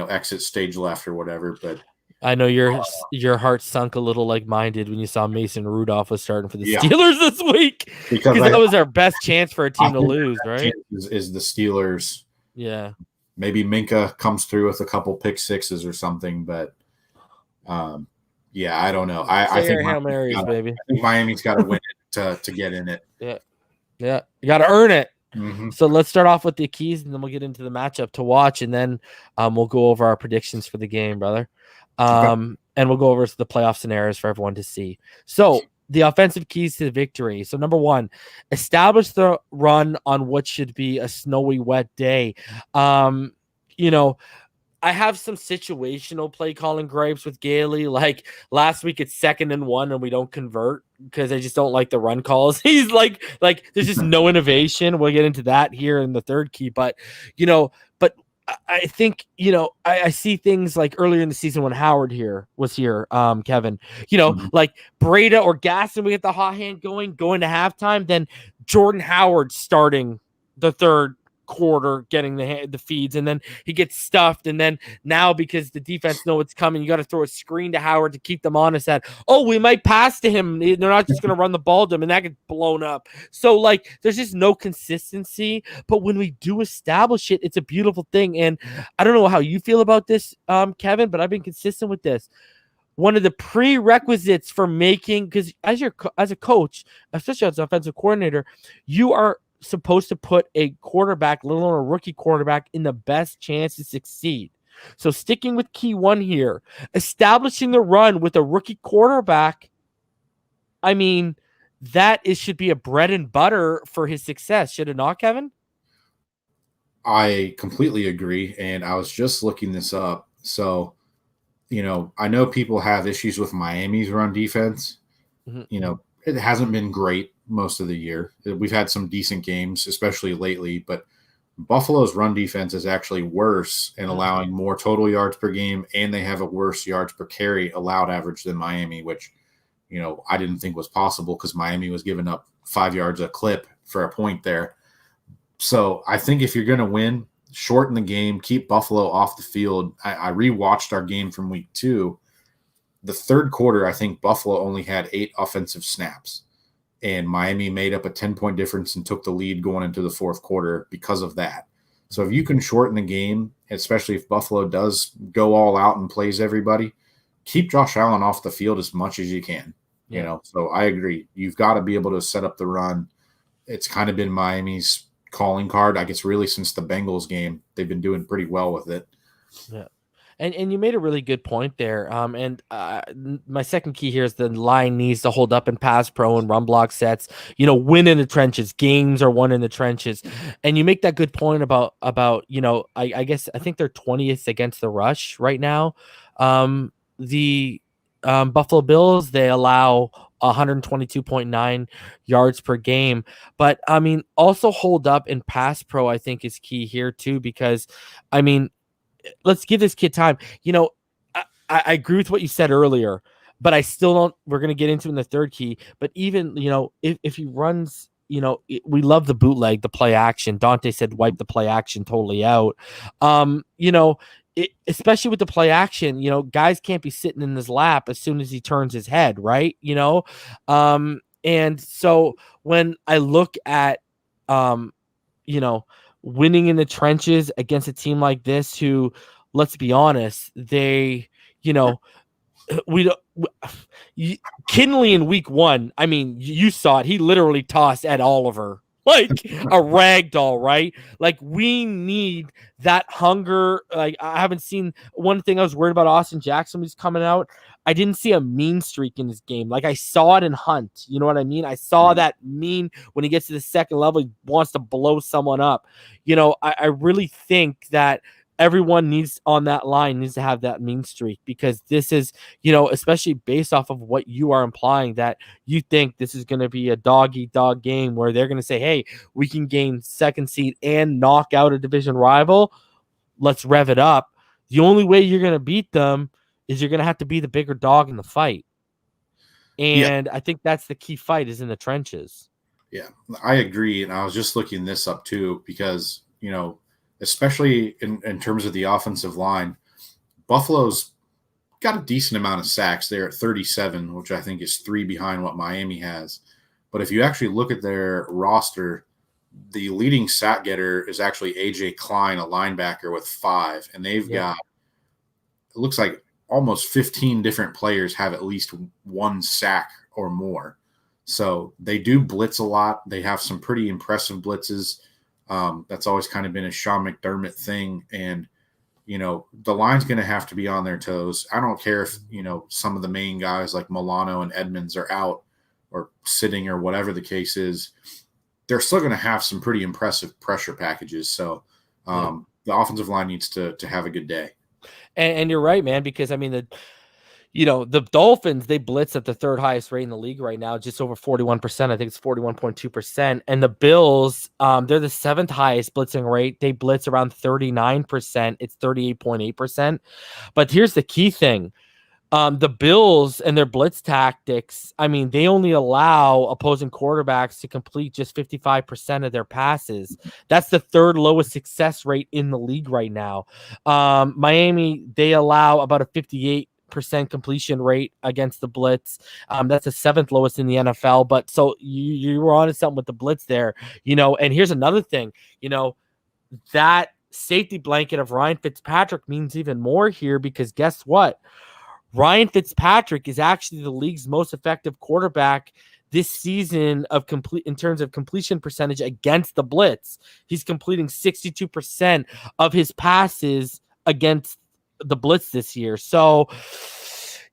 exit stage left or whatever. But I know your heart sunk a little like mine did when you saw Mason Rudolph was starting for the Steelers this week. Because that was our best chance for a team to lose, right? Is the Steelers. Yeah. Maybe Minka comes through with a couple pick sixes or something, but I don't know. I think Hail Marys, baby. I think Miami's got to win it to get in it. Yeah. Yeah. You got to earn it. Mm-hmm. So let's start off with the keys, and then we'll get into the matchup to watch, and then we'll go over our predictions for the game, brother. And we'll go over the playoff scenarios for everyone to see. So the offensive keys to the victory. So number 1, establish the run on what should be a snowy, wet day. I have some situational play calling gripes with Gailey. Like last week, it's 2nd and 1, and we don't convert because I just don't like the run calls. He's like there's just no innovation. We'll get into that here in the third key, but I think, I see things like earlier in the season when Howard was here, Kevin, like Breda or Gaston, we get the hot hand going to halftime, then Jordan Howard starting the third quarter getting the feeds, and then he gets stuffed, and then now because the defense know what's coming, you got to throw a screen to Howard to keep them honest that, oh, we might pass to him, they're not just going to run the ball to him, and that gets blown up. So like there's just no consistency, but when we do establish it, it's a beautiful thing. And I don't know how you feel about this, Kevin, but I've been consistent with this. One of the prerequisites for making, because as a coach, especially as an offensive coordinator, you are supposed to put a quarterback, let alone a rookie quarterback, in the best chance to succeed. So sticking with key one here, establishing the run with a rookie quarterback, I mean, should be a bread and butter for his success, should it not, Kevin? I completely agree, and I was just looking this up. So, I know people have issues with Miami's run defense. Mm-hmm. It hasn't been great most of the year. We've had some decent games, especially lately, but Buffalo's run defense is actually worse in allowing more total yards per game, and they have a worse yards per carry allowed average than Miami, which, I didn't think was possible because Miami was giving up 5 yards a clip for a point there. So I think if you're going to win, shorten the game, keep Buffalo off the field. I rewatched our game from week 2. The third quarter, I think Buffalo only had 8 offensive snaps, and Miami made up a 10-point difference and took the lead going into the fourth quarter because of that. So if you can shorten the game, especially if Buffalo does go all out and plays everybody, keep Josh Allen off the field as much as you can. So I agree. You've got to be able to set up the run. It's kind of been Miami's calling card, I guess, really since the Bengals game. They've been doing pretty well with it. Yeah. And you made a really good point there. My second key here is the line needs to hold up in pass pro and run block sets. Win in the trenches. Games are won in the trenches. And you make that good point about I guess I think they're 20th against the rush right now. The Buffalo Bills, they allow 122.9 yards per game. But I mean, also hold up in pass pro, I think, is key here too, because I mean, let's give this kid time. I agree with what you said earlier, but I still don't. We're going to get into in the third key. But even, if he runs, we love the bootleg, the play action. Dante said wipe the play action totally out. Especially with the play action, guys can't be sitting in his lap as soon as he turns his head, right? And so when I look at, winning in the trenches against a team like this, who, let's be honest, they, Kinley in week 1, I mean, you saw it. He literally tossed Ed Oliver like a rag doll, right? Like, we need that hunger. Like, I haven't seen one thing I was worried about Austin Jackson who's coming out. I didn't see a mean streak in his game. Like, I saw it in Hunt. You know what I mean? I saw that mean when he gets to the second level, he wants to blow someone up. I really think that everyone needs on that line needs to have that mean streak, because this is, especially based off of what you are implying, that you think this is going to be a dog-eat-dog game where they're going to say, hey, we can gain second seed and knock out a division rival. Let's rev it up. The only way you're going to beat them is you're going to have to be the bigger dog in the fight. And I think that's the key fight, is in the trenches. Yeah, I agree. And I was just looking this up too, because, especially in terms of the offensive line, Buffalo's got a decent amount of sacks. They're at 37, which I think is 3 behind what Miami has. But if you actually look at their roster, the leading sack getter is actually A.J. Klein, a linebacker, with 5. And they've got, it looks like almost 15 different players have at least 1 sack or more. So they do blitz a lot. They have some pretty impressive blitzes. That's always kind of been a Sean McDermott thing. And, the line's going to have to be on their toes. I don't care if, some of the main guys like Milano and Edmonds are out or sitting or whatever the case is. They're still going to have some pretty impressive pressure packages. So the offensive line needs to have a good day. And you're right, man, because, I mean, the Dolphins, they blitz at the 3rd highest rate in the league right now, just over 41%. I think it's 41.2%. And the Bills, they're the 7th highest blitzing rate. They blitz around 39%. It's 38.8%. But here's the key thing. The Bills and their blitz tactics, I mean, they only allow opposing quarterbacks to complete just 55% of their passes. That's the third lowest success rate in the league right now. Miami, they allow about a 58% completion rate against the blitz. That's the seventh lowest in the NFL. But so you were on to something with the blitz there, and here's another thing, that safety blanket of Ryan Fitzpatrick means even more here, because guess what? Ryan Fitzpatrick is actually the league's most effective quarterback this season in terms of completion percentage against the blitz. He's completing 62% of his passes against the blitz this year. So,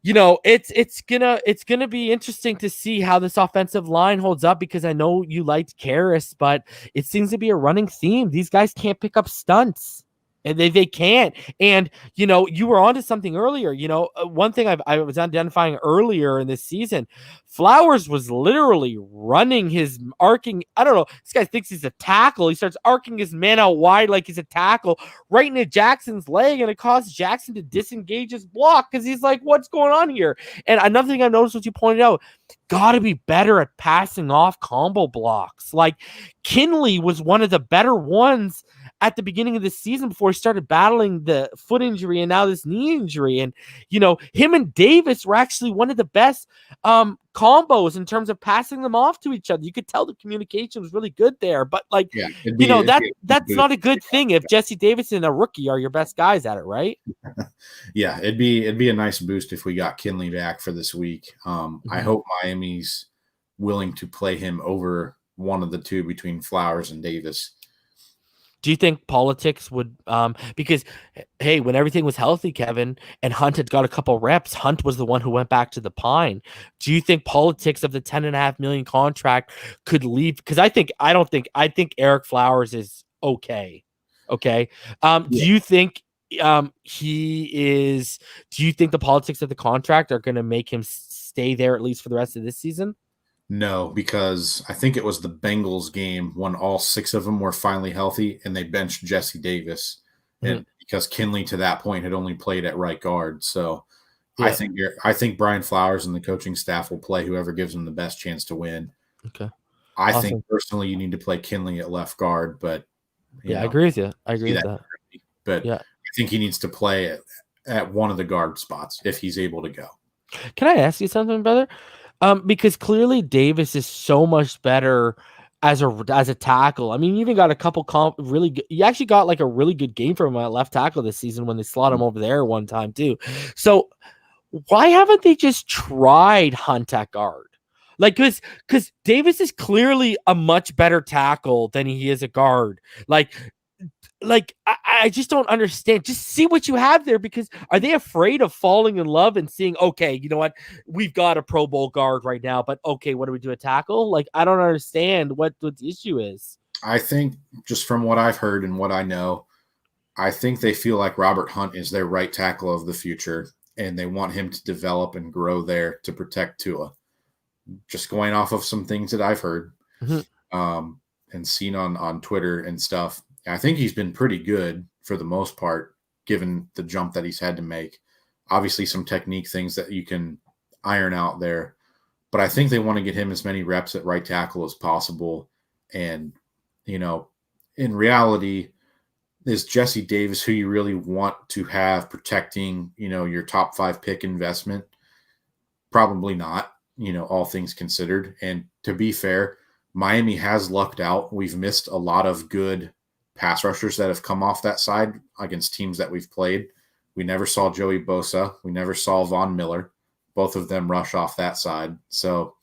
it's gonna be interesting to see how this offensive line holds up, because I know you liked Karras, but it seems to be a running theme. These guys can't pick up stunts. And they can't. And, you were onto something earlier. One thing I was identifying earlier in this season, Flowers was literally running his arcing. I don't know. This guy thinks he's a tackle. He starts arcing his man out wide like he's a tackle right into Jackson's leg. And it caused Jackson to disengage his block, because he's like, what's going on here? And another thing I noticed, what you pointed out, got to be better at passing off combo blocks. Like, Kinley was one of the better ones at the beginning of the season before he started battling the foot injury and now this knee injury. And, him and Davis were actually one of the best combos in terms of passing them off to each other. You could tell the communication was really good there, but that's not a good thing if Jesse Davis and a rookie are your best guys at it, right? Yeah, it'd be a nice boost if we got Kinley back for this week. I hope Miami's willing to play him over one of the two between Flowers and Davis. Do you think politics would because, hey, when everything was healthy, Kevin, and Hunt had got a couple reps, Hunt was the one who went back to the Pine. Do you think politics of the $10.5 million contract could leave? Because I think Eric Flowers is okay. Okay. Do you think he is? Do you think the politics of the contract are going to make him stay there at least for the rest of this season? No, because I think it was the Bengals game when all six of them were finally healthy and they benched Jesse Davis. And because Kinley to that point had only played at right guard. So yeah. I think Brian Flowers and the coaching staff will play whoever gives them the best chance to win. Okay. I think personally you need to play Kinley at left guard, but I agree with you. I agree with that. But I think he needs to play at one of the guard spots if he's able to go. Can I ask you something, brother? Because clearly Davis is so much better as a tackle. I mean, you even got a couple really good. You actually got like a really good game from him at left tackle this season when they slot him over there one time too. So why haven't they just tried Hunt at guard? Like, because Davis is clearly a much better tackle than he is a guard. Like I just don't understand. Just see what you have there, because are they afraid of falling in love and seeing, okay, you know what? We've got a Pro Bowl guard right now, but okay, what do we do, a tackle? Like, I don't understand what the issue is. I think just from what I've heard and what I know, I think they feel like Robert Hunt is their right tackle of the future, and they want him to develop and grow there to protect Tua. Just going off of some things that I've heard and seen on Twitter and stuff. I think he's been pretty good for the most part, given the jump that he's had to make. Obviously, some technique things that you can iron out there. But I think they want to get him as many reps at right tackle as possible. And, in reality, is Jesse Davis who you really want to have protecting, your top 5 pick investment? Probably not, all things considered. And to be fair, Miami has lucked out. We've missed a lot of good pass rushers that have come off that side against teams that we've played. We never saw Joey Bosa. We never saw Von Miller. Both of them rush off that side. So,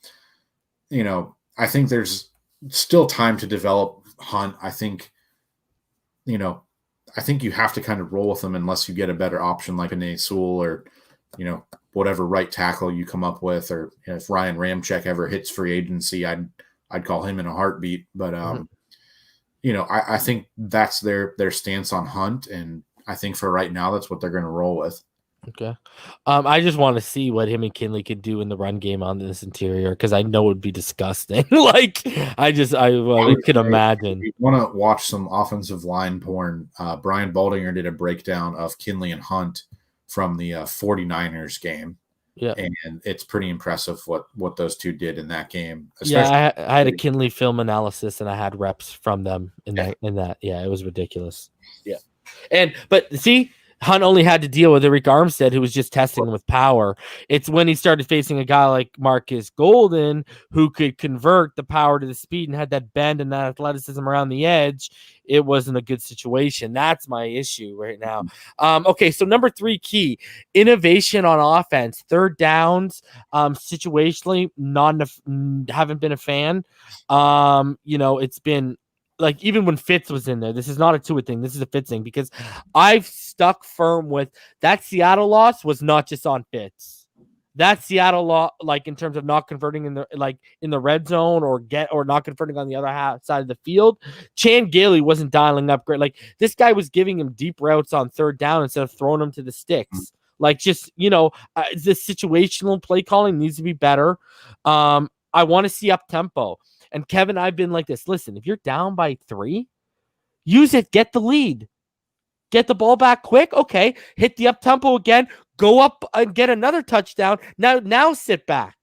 I think there's still time to develop Hunt. I think you have to kind of roll with them unless you get a better option like a Nate Sewell or, whatever right tackle you come up with, or if Ryan Ramczyk ever hits free agency, I'd call him in a heartbeat. But, I think that's their stance on Hunt, and I think for right now that's what they're going to roll with. Okay. I just want to see what him and Kinley could do in the run game on this interior, because I know it would be disgusting. I can imagine. If you want to watch some offensive line porn, Brian Baldinger did a breakdown of Kinley and Hunt from the 49ers game, Yeah. And it's pretty impressive what those two did in that game. Yeah, I had a Kinley film analysis and I had reps from them in that. Yeah, it was ridiculous. Yeah. But see, Hunt only had to deal with Eric Armstead, who was just testing him with power. It's when he started facing a guy like Marcus Golden, who could convert the power to the speed and had that bend and that athleticism around the edge. It wasn't a good situation. That's my issue right now. Okay, so number 3 key, innovation on offense, third downs, situationally, haven't been a fan. It's been like even when Fitz was in there, this is not a Tua thing. This is a Fitz thing because I've stuck firm with that Seattle loss was not just on Fitz. That Seattle loss, like in terms of not converting in the red zone or not converting on the other side of the field, Chan Gailey wasn't dialing up great. Like this guy was giving him deep routes on third down instead of throwing them to the sticks. Like just the situational play calling needs to be better. I want to see up tempo. And Kevin, I've been like this. Listen, if you're down by 3, use it. Get the lead. Get the ball back quick. Okay. Hit the up tempo again. Go up and get another touchdown. Now sit back.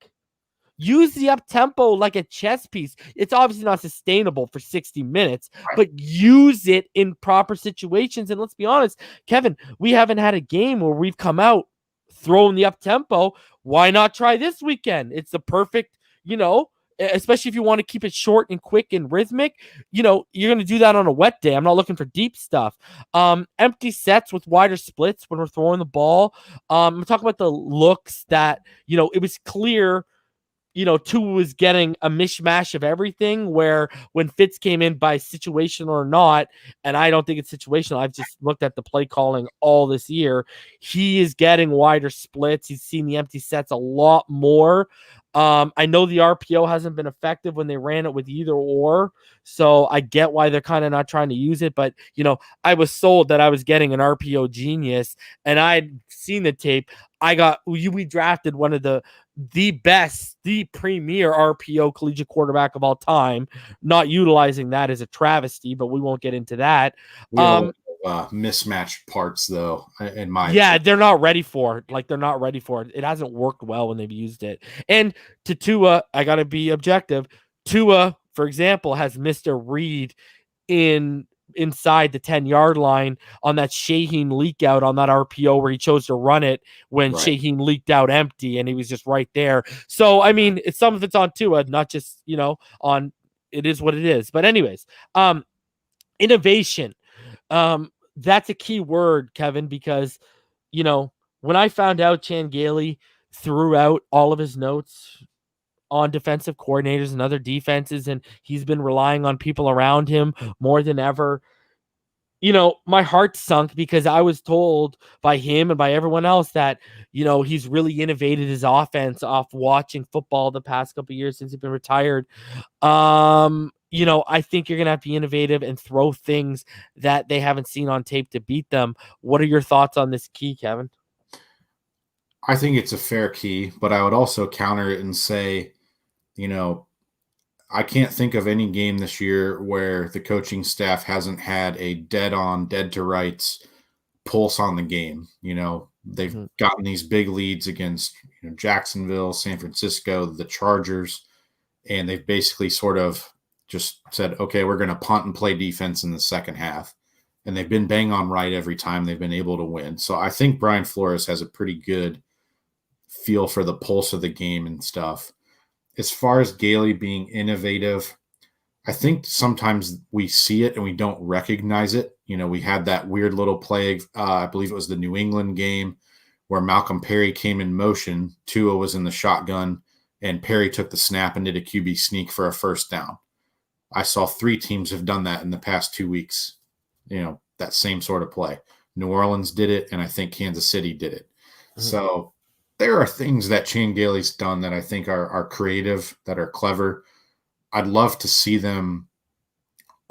Use the up tempo like a chess piece. It's obviously not sustainable for 60 minutes, but use it in proper situations. And let's be honest, Kevin, we haven't had a game where we've come out throwing the up tempo. Why not try this weekend? It's the perfect, especially if you want to keep it short and quick and rhythmic, you're going to do that on a wet day. I'm not looking for deep stuff. Empty sets with wider splits when we're throwing the ball. I'm talking about the looks that, it was clear, Tua was getting a mishmash of everything where when Fitz came in by situational or not, and I don't think it's situational. I've just looked at the play calling all this year. He is getting wider splits. He's seen the empty sets a lot more. I know the RPO hasn't been effective when they ran it with either or, so I get why they're kind of not trying to use it. But, I was sold that I was getting an RPO genius, and I'd seen the tape. We drafted one of the best, the premier RPO collegiate quarterback of all time. Not utilizing that is a travesty, but we won't get into that. Mismatched parts though, in my they're not ready for it. Like they're not ready for it. It hasn't worked well when they've used it. And to Tua, I gotta be objective. Tua, for example, has missed a read inside the 10-yard line on that Shaheen leak out on that RPO where he chose to run it when Shaheen leaked out empty and he was just right there. So I mean, some of it's on Tua, not just on. It is what it is. But anyways, innovation. That's a key word, Kevin, because, when I found out Chan Gailey threw out all of his notes on defensive coordinators and other defenses, and he's been relying on people around him more than ever, my heart sunk because I was told by him and by everyone else that, he's really innovated his offense off watching football the past couple of years since he's been retired. I think you're going to have to be innovative and throw things that they haven't seen on tape to beat them. What are your thoughts on this key, Kevin? I think it's a fair key, but I would also counter it and say, I can't think of any game this year where the coaching staff hasn't had a dead to rights pulse on the game. They've gotten these big leads against Jacksonville, San Francisco, the Chargers, and they've basically sort of just said, okay, we're going to punt and play defense in the second half. And they've been bang on right every time they've been able to win. So I think Brian Flores has a pretty good feel for the pulse of the game and stuff. As far as Gailey being innovative, I think sometimes we see it and we don't recognize it. We had that weird little play, I believe it was the New England game, where Malcolm Perry came in motion. Tua was in the shotgun, and Perry took the snap and did a QB sneak for a first down. I saw 3 teams have done that in the past 2 weeks, that same sort of play. New Orleans did it, and I think Kansas City did it. Mm-hmm. So there are things that Chan Gailey's done that I think are creative, that are clever. I'd love to see them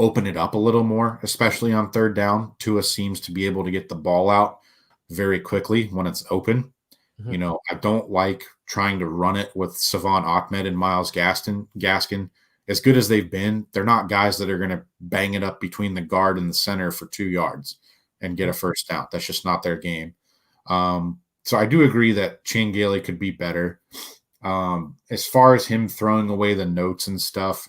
open it up a little more, especially on third down. Tua seems to be able to get the ball out very quickly when it's open. Mm-hmm. I don't like trying to run it with Savon Ahmed and Myles Gaskin. As good as they've been, they're not guys that are going to bang it up between the guard and the center for 2 yards and get a first down. That's just not their game. So I do agree that Chan Gailey could be better. As far as him throwing away the notes and stuff,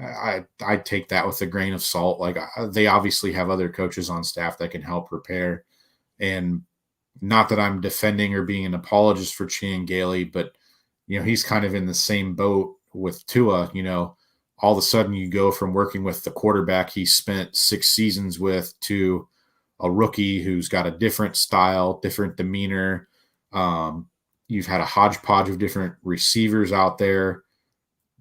I take that with a grain of salt. Like they obviously have other coaches on staff that can help prepare, and not that I'm defending or being an apologist for Chan Gailey, but he's kind of in the same boat with Tua. All of a sudden you go from working with the quarterback he spent 6 seasons with to a rookie who's got a different style, different demeanor. You've had a hodgepodge of different receivers out there,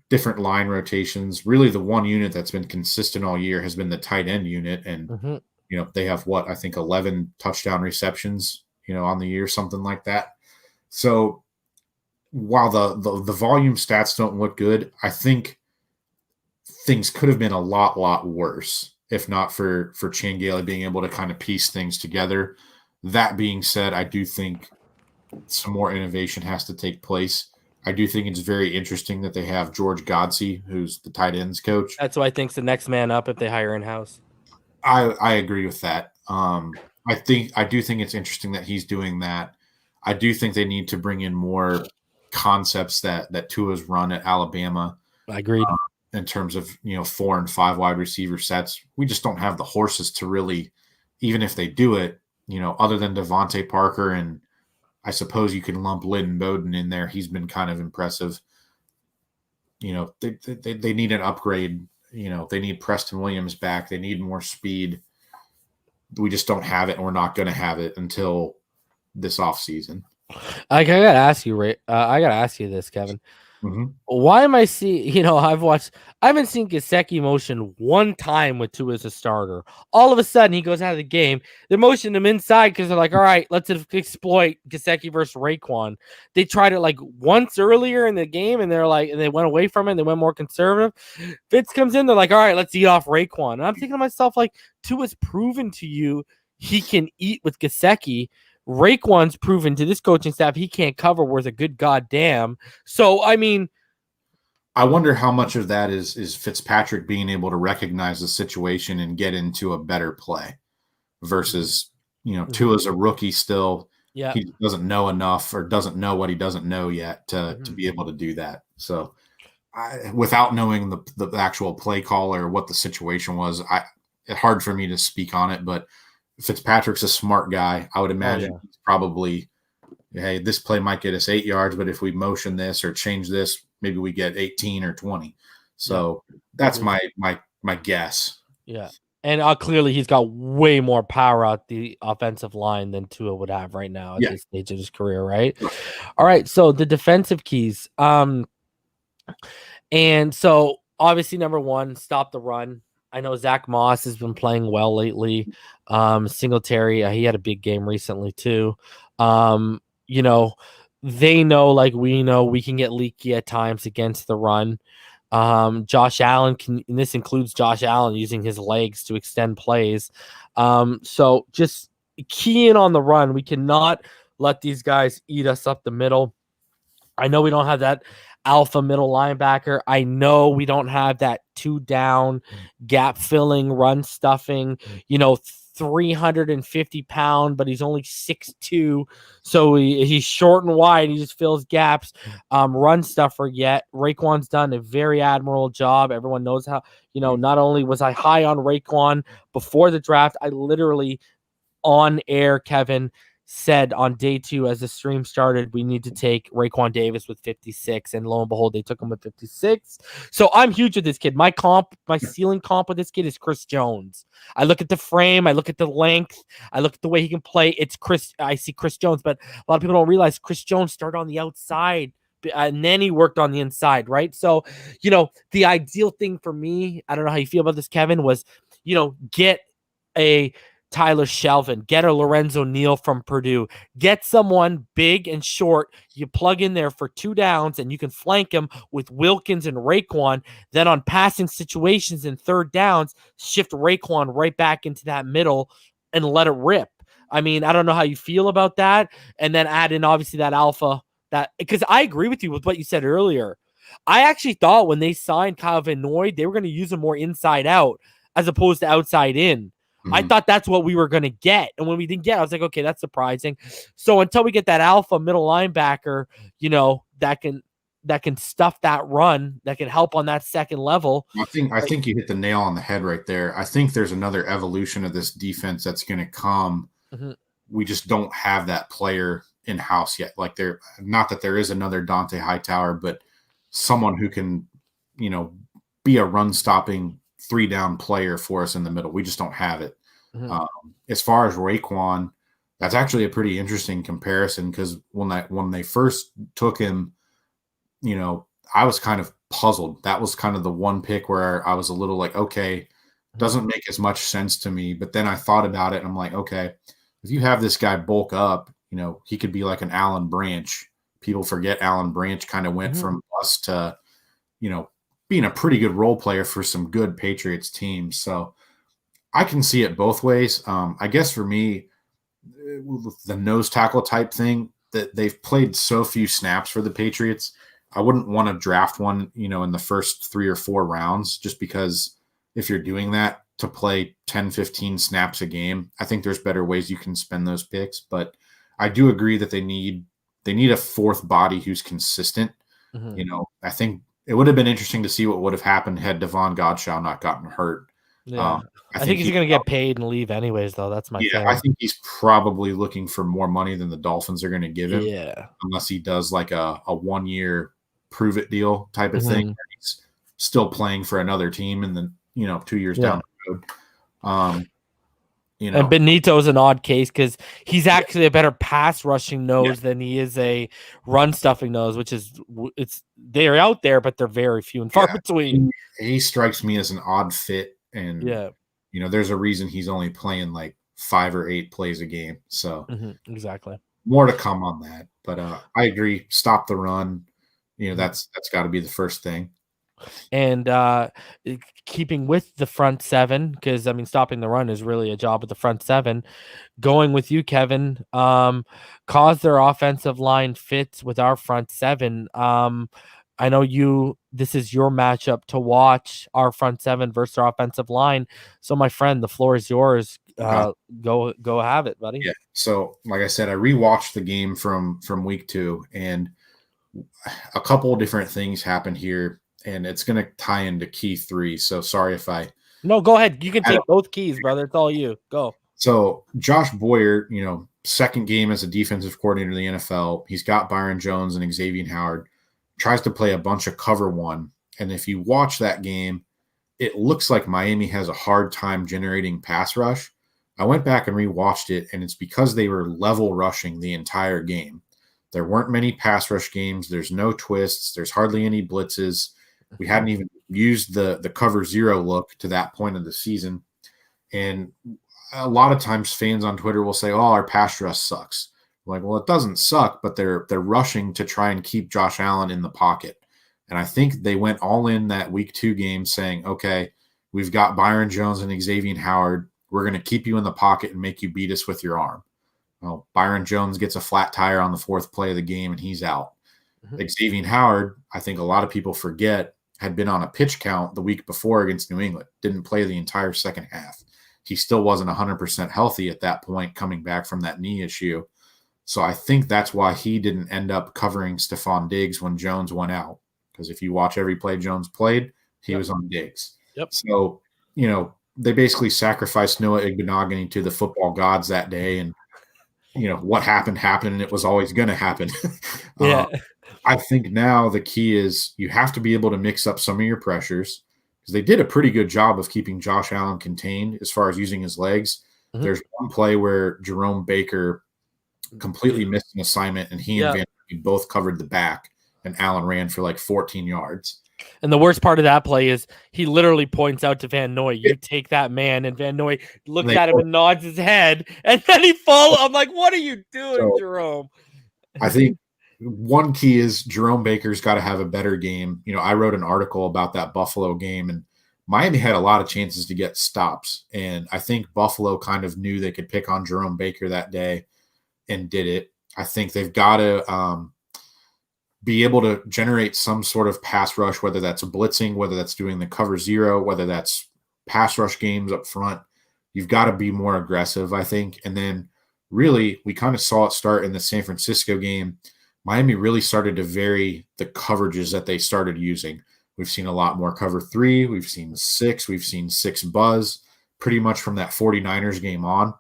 different line rotations. Really, the one unit that's been consistent all year has been the tight end unit. And, they have I think 11 touchdown receptions, on the year, something like that. So while the volume stats don't look good, I think things could have been a lot worse if not for Chan Gailey being able to kind of piece things together. That being said, I do think some more innovation has to take place. I do think it's very interesting that they have George Godsey, who's the tight ends coach. That's who I think's the next man up if they hire in-house. I agree with that. I do think it's interesting that he's doing that. I do think they need to bring in more concepts that Tua's run at Alabama. I agreed. In terms of 4 and 5 wide receiver sets, we just don't have the horses to really, even if they do it, other than Devontae Parker, and I suppose you can lump Lynn Bowden in there. He's been kind of impressive. They need an upgrade. They need Preston Williams back. They need more speed. We just don't have it, and we're not going to have it until this offseason. I gotta ask you, Ray. I gotta ask you this, Kevin. Mm-hmm. Why am I seeing? I haven't seen Gesicki motion one time with Tua as a starter. All of a sudden, he goes out of the game. They're motioning him inside because they're like, "All right, let's exploit Gesicki versus Raekwon." They tried it like once earlier in the game, and and they went away from it. And they went more conservative. Fitz comes in, they're like, "All right, let's eat off Raekwon." And I'm thinking to myself, like, Tua's proven to you he can eat with Gesicki. Raekwon's proven to this coaching staff he can't cover worth a good goddamn. So, I mean, I wonder how much of that is Fitzpatrick being able to recognize the situation and get into a better play versus, Tua's a rookie still. Yeah. He doesn't know enough or doesn't know what he doesn't know yet to be able to do that. So without knowing the actual play call or what the situation was, it's hard for me to speak on it, but Fitzpatrick's a smart guy. I would imagine he's probably, hey, this play might get us 8 yards, but if we motion this or change this, maybe we get 18 or 20. So that's my guess. Yeah. And clearly he's got way more power out the offensive line than Tua would have right now at this stage of his career, right? All right. So the defensive keys. And so obviously number one, stop the run. I know Zach Moss has been playing well lately. Singletary, he had a big game recently too. They know, like we know, we can get leaky at times against the run. Josh Allen and this includes Josh Allen using his legs to extend plays. So just key in on the run. We cannot let these guys eat us up the middle. I know we don't have that alpha middle linebacker. I know we don't have that 2-down gap filling, run stuffing, 350-pound, but he's only 6'2", so he's short and wide. He just fills gaps. Run stuffer yet. Raekwon's done a very admirable job. Everyone knows how, not only was I high on Raekwon before the draft, I literally on air, Kevin, said on day 2 as the stream started, we need to take Raekwon Davis with 56, and lo and behold, they took him with 56. So I'm huge with this kid. My ceiling comp with this kid is Chris Jones. I look at the frame, I look at the length, I look at the way he can play. I see Chris Jones, but a lot of people don't realize Chris Jones started on the outside and then he worked on the inside, right? So, the ideal thing for me, I don't know how you feel about this, Kevin, was, get a Tyler Shelvin, get a Lorenzo Neal from Purdue, get someone big and short. You plug in there for 2 downs and you can flank him with Wilkins and Raekwon. Then on passing situations and 3rd downs, shift Raekwon right back into that middle and let it rip. I mean, I don't know how you feel about that. And then add in obviously that alpha, because I agree with you with what you said earlier. I actually thought when they signed Kyle Van Noy, they were going to use him more inside out as opposed to outside in. I thought that's what we were going to get. And when we didn't get, I was like, okay, that's surprising. So until we get that alpha middle linebacker, that can stuff that run, that can help on that second level. I think you hit the nail on the head right there. I think there's another evolution of this defense that's going to come. Mm-hmm. We just don't have that player in-house yet. Like not that there is another Dante Hightower, but someone who can, be a run-stopping 3-down player for us in the middle. We just don't have it. Mm-hmm. As far as Raekwon, that's actually a pretty interesting comparison because when they first took him, I was kind of puzzled. That was kind of the one pick where I was a little like, okay, doesn't make as much sense to me. But then I thought about it and I'm like, okay, if you have this guy bulk up, he could be like an Alan Branch. People forget Alan Branch kind of went from us to, being a pretty good role player for some good Patriots teams. So I can see it both ways. I guess for me, the nose tackle type thing, that they've played so few snaps for the Patriots, I wouldn't want to draft one, in the first 3 or 4 rounds, just because if you're doing that to play 10, 15 snaps a game, I think there's better ways you can spend those picks. But I do agree that they need a fourth body who's consistent. Mm-hmm. I think it would have been interesting to see what would have happened had Devon Godchaux not gotten hurt. Yeah. I think he's going to get paid and leave anyways, though. That's my thing. I think he's probably looking for more money than the Dolphins are going to give him. Yeah. Unless he does like a 1-year prove it deal type of thing. He's still playing for another team and then, 2 years down the road. And Benito's an odd case because he's actually a better pass rushing nose than he is a run stuffing nose, which is they're out there, but they're very few and far between. He strikes me as an odd fit, and there's a reason he's only playing like 5 or 8 plays a game. So exactly, more to come on that. But I agree. Stop the run. That's got to be the first thing. And keeping with the front seven, because stopping the run is really a job of the front seven. Going with you, Kevin, cause their offensive line fits with our front seven. I know this is your matchup to watch, our front seven versus our offensive line. So, my friend, the floor is yours. Go have it, buddy. Yeah. So, like I said, I rewatched the game from week 2, and a couple of different things happened here. And it's going to tie into key 3. So sorry if I. No, go ahead. You can take both keys, brother. It's all you. Go. So Josh Boyer, second game as a defensive coordinator in the NFL. He's got Byron Jones and Xavier Howard. Tries to play a bunch of cover 1. And if you watch that game, it looks like Miami has a hard time generating pass rush. I went back and rewatched it, and it's because they were level rushing the entire game. There weren't many pass rush games. There's no twists. There's hardly any blitzes. We hadn't even used the cover 0 look to that point of the season. And a lot of times fans on Twitter will say, oh, our pass rush sucks. I'm like, well, it doesn't suck, but they're rushing to try and keep Josh Allen in the pocket. And I think they went all in that week 2 game saying, okay, we've got Byron Jones and Xavier Howard. We're going to keep you in the pocket and make you beat us with your arm. Well, Byron Jones gets a flat tire on the 4th play of the game, and he's out. Xavier Howard, I think a lot of people forget, had been on a pitch count the week before against New England, didn't play the entire second half. He still wasn't 100% healthy at that point coming back from that knee issue. So I think that's why he didn't end up covering Stephon Diggs when Jones went out. Because if you watch every play Jones played, he was on Diggs. Yep. So, they basically sacrificed Noah Igbenogany to the football gods that day. And, what happened, and it was always going to happen. Yeah. I think now the key is you have to be able to mix up some of your pressures, because they did a pretty good job of keeping Josh Allen contained as far as using his legs. There's one play where Jerome Baker completely missed an assignment, and he and Van Noy both covered the back, and Allen ran for like 14 yards. And the worst part of that play is he literally points out to Van Noy, you take that man, and Van Noy looks at him and nods his head, and then he follows. I'm like, what are you doing, Jerome? I think one key is Jerome Baker's got to have a better game. I wrote an article about that Buffalo game, and Miami had a lot of chances to get stops. And I think Buffalo kind of knew they could pick on Jerome Baker that day and did it. I think they've got to be able to generate some sort of pass rush, whether that's blitzing, whether that's doing the cover 0, whether that's pass rush games up front. you've got to be more aggressive, I think. And then really, we kind of saw it start in the San Francisco game. Miami really started to vary the coverages that they started using. We've seen a lot more cover 3. We've seen 6. We've seen 6 buzz pretty much from that 49ers game on.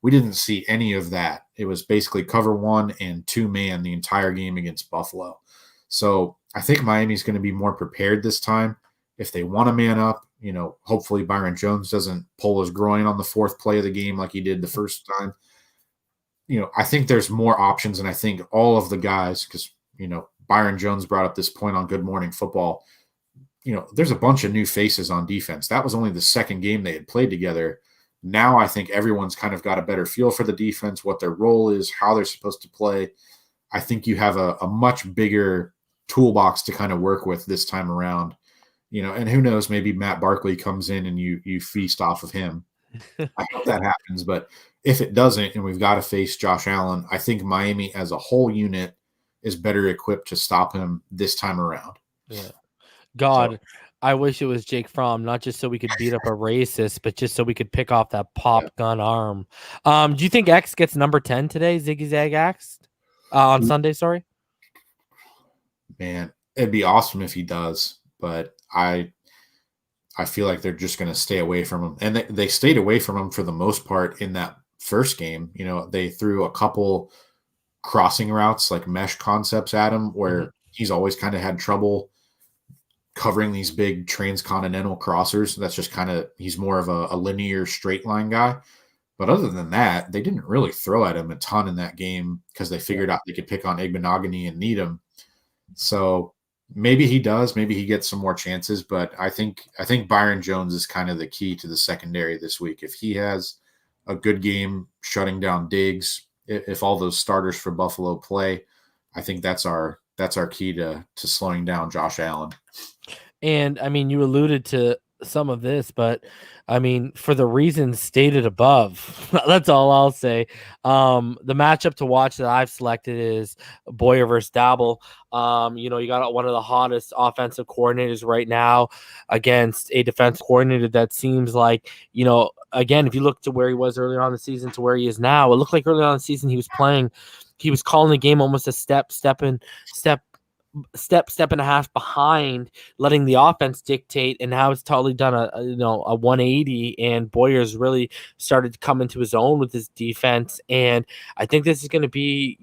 We didn't see any of that. It was basically cover 1 and 2-man the entire game against Buffalo. So I think Miami's going to be more prepared this time. If they want to man up, hopefully Byron Jones doesn't pull his groin on the 4th play of the game like he did the first time. I think there's more options, and I think all of the guys, because, Byron Jones brought up this point on Good Morning Football, there's a bunch of new faces on defense. That was only the second game they had played together. Now I think everyone's kind of got a better feel for the defense, what their role is, how they're supposed to play. I think you have a much bigger toolbox to kind of work with this time around. And who knows, maybe Matt Barkley comes in and you feast off of him. I hope that happens, but if it doesn't and we've got to face Josh Allen, I think Miami as a whole unit is better equipped to stop him this time around. Yeah. God, I wish it was Jake Fromm, not just so we could beat up a racist, but just so we could pick off that pop gun arm. Do you think X gets number 10 today, Ziggy Zag X? On Sunday, sorry? Man, it'd be awesome if he does, but I feel like they're just going to stay away from him. And they stayed away from him for the most part in that first game. They threw a couple crossing routes, like mesh concepts at him, where he's always kind of had trouble covering these big transcontinental crossers. That's just kind of, he's more of a linear straight line guy. But other than that, they didn't really throw at him a ton in that game because they figured out they could pick on Igbenogany and need him. So maybe he does. Maybe he gets some more chances. But I think Byron Jones is kind of the key to the secondary this week. If he has a good game shutting down Diggs, if all those starters for Buffalo play, I think that's our key to slowing down Josh Allen. And I mean, you alluded to some of this, but I mean, for the reasons stated above, that's all I'll say. The matchup to watch that I've selected is Boyer versus Dabble. You got one of the hottest offensive coordinators right now against a defense coordinator that seems like, again, if you look to where he was earlier on in the season to where he is now, it looked like earlier on in the season he was calling the game almost a step and a half behind, letting the offense dictate, and now it's totally done a 180, and Boyer's really started to come into his own with his defense. And I think this is going to be,